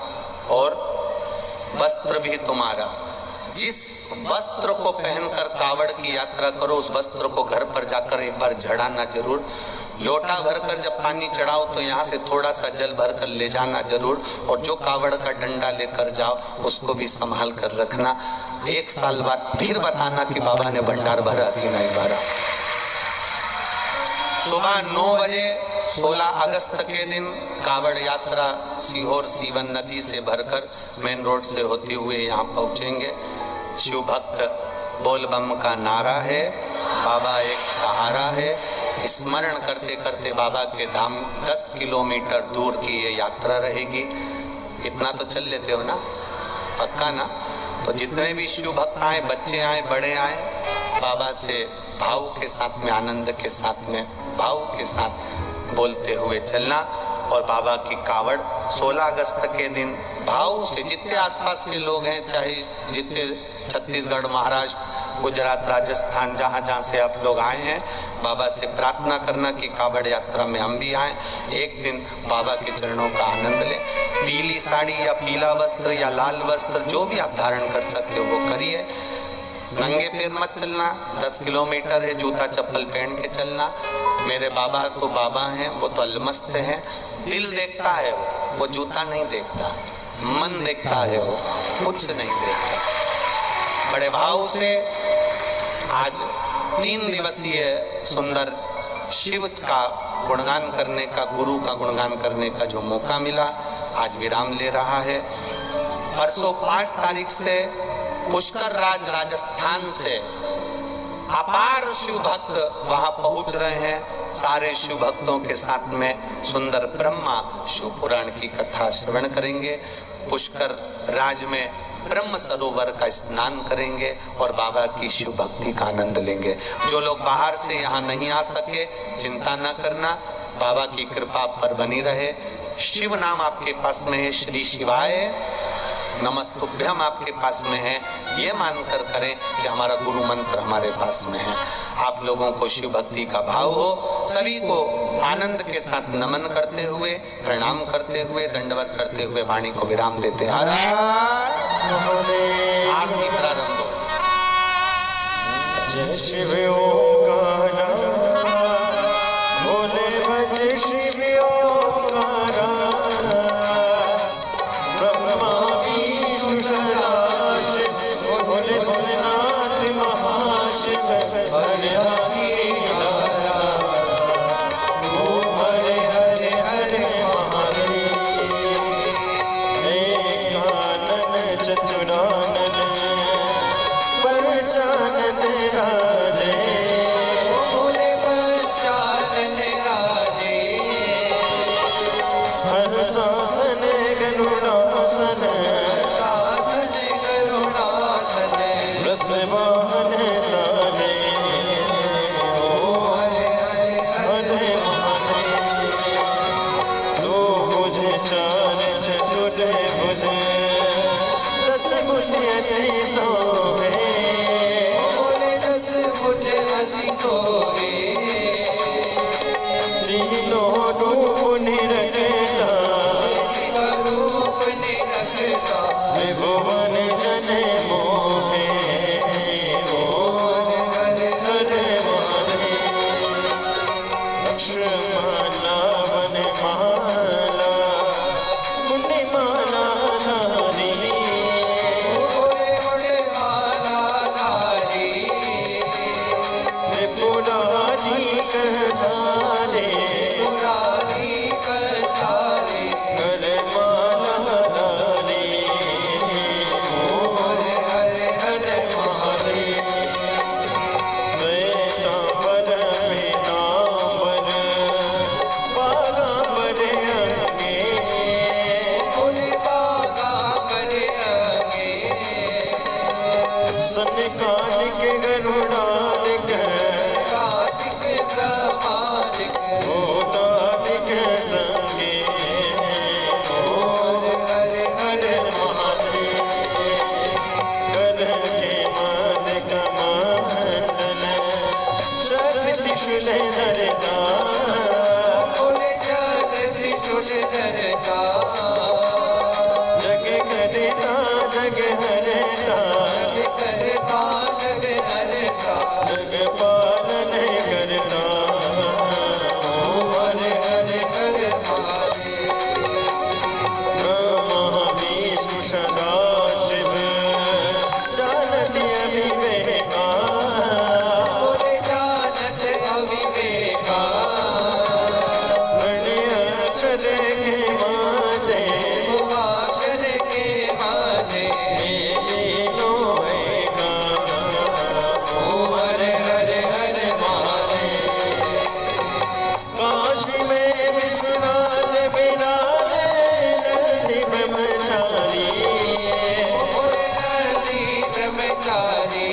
और वस्त्र भी तुम्हारा। जिस वस्त्र को पहनकर कावड़ की यात्रा करो, उस वस्त्र को घर पर जाकर एक बार झड़ाना जरूर। लोटा भरकर जब पानी चढ़ाओ तो यहाँ से थोड़ा सा जल भरकर ले जाना जरूर, और जो कावड़ का डंडा लेकर जाओ उसको भी संभाल कर रखना। 1 साल बाद फिर बताना कि बाबा ने भंडार भरा कि नहीं भरा। सुबह 9 बजे 16 अगस्त के दिन कावड़ यात्रा सीहोर सीवन नदी से भरकर मेन रोड से होते हुए यहाँ पहुँचेंगे। शिव भक्त बोल बम का नारा है, बाबा एक सहारा है। स्मरण करते करते बाबा के धाम 10 किलोमीटर दूर की ये यात्रा रहेगी। इतना तो चल लेते हो ना, पक्का ना? तो जितने भी शिव भक्त आए, बच्चे आए, बड़े आए, बाबा से भाव के साथ में, आनंद के साथ में, भाव के साथ बोलते हुए चलना। और बाबा की कावड़ 16 अगस्त के दिन भाव से, जितने आसपास के लोग हैं, चाहे जितने छत्तीसगढ़, महाराष्ट्र, गुजरात, राजस्थान, जहाँ जहाँ से आप लोग आए हैं, बाबा से प्रार्थना करना कि कावड़ यात्रा में हम भी आए, एक दिन बाबा के चरणों का आनंद लें। पीली साड़ी या पीला वस्त्र या लाल वस्त्र जो भी आप धारण कर सकते हो वो करिए। नंगे पैर मत चलना, 10 किलोमीटर है, जूता चप्पल पहन के चलना। मेरे बाबा तो बाबा हैं, वो तो अलमस्त हैं। दिल देखता है वो जूता नहीं देखता, मन देखता है, वो कुछ नहीं देखता। बड़े भाव से आज 3 दिवसीय सुंदर शिव का गुणगान करने का, गुरु का गुणगान करने का जो मौका मिला, आज विराम ले रहा है। परसों 5 तारीख से पुष्कर राज राजस्थान से अपार शिव भक्त वहां पहुंच रहे हैं। सारे शिव भक्तों के साथ में सुंदर ब्रह्मा शिव पुराण की कथा श्रवण करेंगे। पुष्कर राज में ब्रह्म सरोवर का स्नान करेंगे और बाबा की शिव भक्ति का आनंद लेंगे। जो लोग बाहर से यहाँ नहीं आ सके, चिंता न करना, बाबा की कृपा पर बनी रहे। शिव नाम आपके पास में है, श्री शिवाय नमस्तुभ्यम आपके पास में है, ये मानकर करें कि हमारा गुरु मंत्र हमारे पास में है। आप लोगों को शिव भक्ति का भाव हो। सभी को आनंद के साथ नमन करते हुए, प्रणाम करते हुए, दंडवत करते हुए वाणी को विराम देते हैं। आरती प्रारंभ हो। जय शिव ओंकारा भोले भज शिव ओंकारा ब्रह्मा विष्णु सदाशिव भोले भोलेनाथ महाशिव हरे हरे ओम हरे हरे हरे महादेव एकानन चतुरानन पंचानन राधे भोले पंचानन राधे हर शासन गरुड़ासन शासन गरुड़ासन रसवाहन साजे हरे हरे हरे महादेव दो भुज चार चतुर भुज दस भुज अति सोहे भोले दस भुज अति सोहे तीनों रूप निरखता रूप निरखता त्रिभुवन जन मोहे हरे हरे महादेव लक्ष्मणा वन माला मुनि माला नारी भोले भोले माला नारी त्रिपुरारी कह सारे पुरारी कथारे कर माला नारी हरे हरे हरे महादेव श्वेतांबर पीतांबर बागांबर अंगे भोले बाबा करे आगे सनकालिक गरुड़ालिक कार्तिक ब्रह्मादिक भूतालिक संगे हरे हरे हरे महादेव कर के मान कमंडल चक्र त्रिशूल धरता भोले चक्र त्रिशूल धरता जग करता जग हरता जग करता जग हरता जग पालन करता हरे हरे हरे महादेव ब्रह्मा विष्णु सदाशिव जानती अविवेका भोले जानत अविवेका अक्षर के माते अक्षर के माथे हरे हरे हरे महादेव काशी में विश्वनाथ विराजे नंदी ब्रह्मचारी भोले नंदी ब्रह्मचारी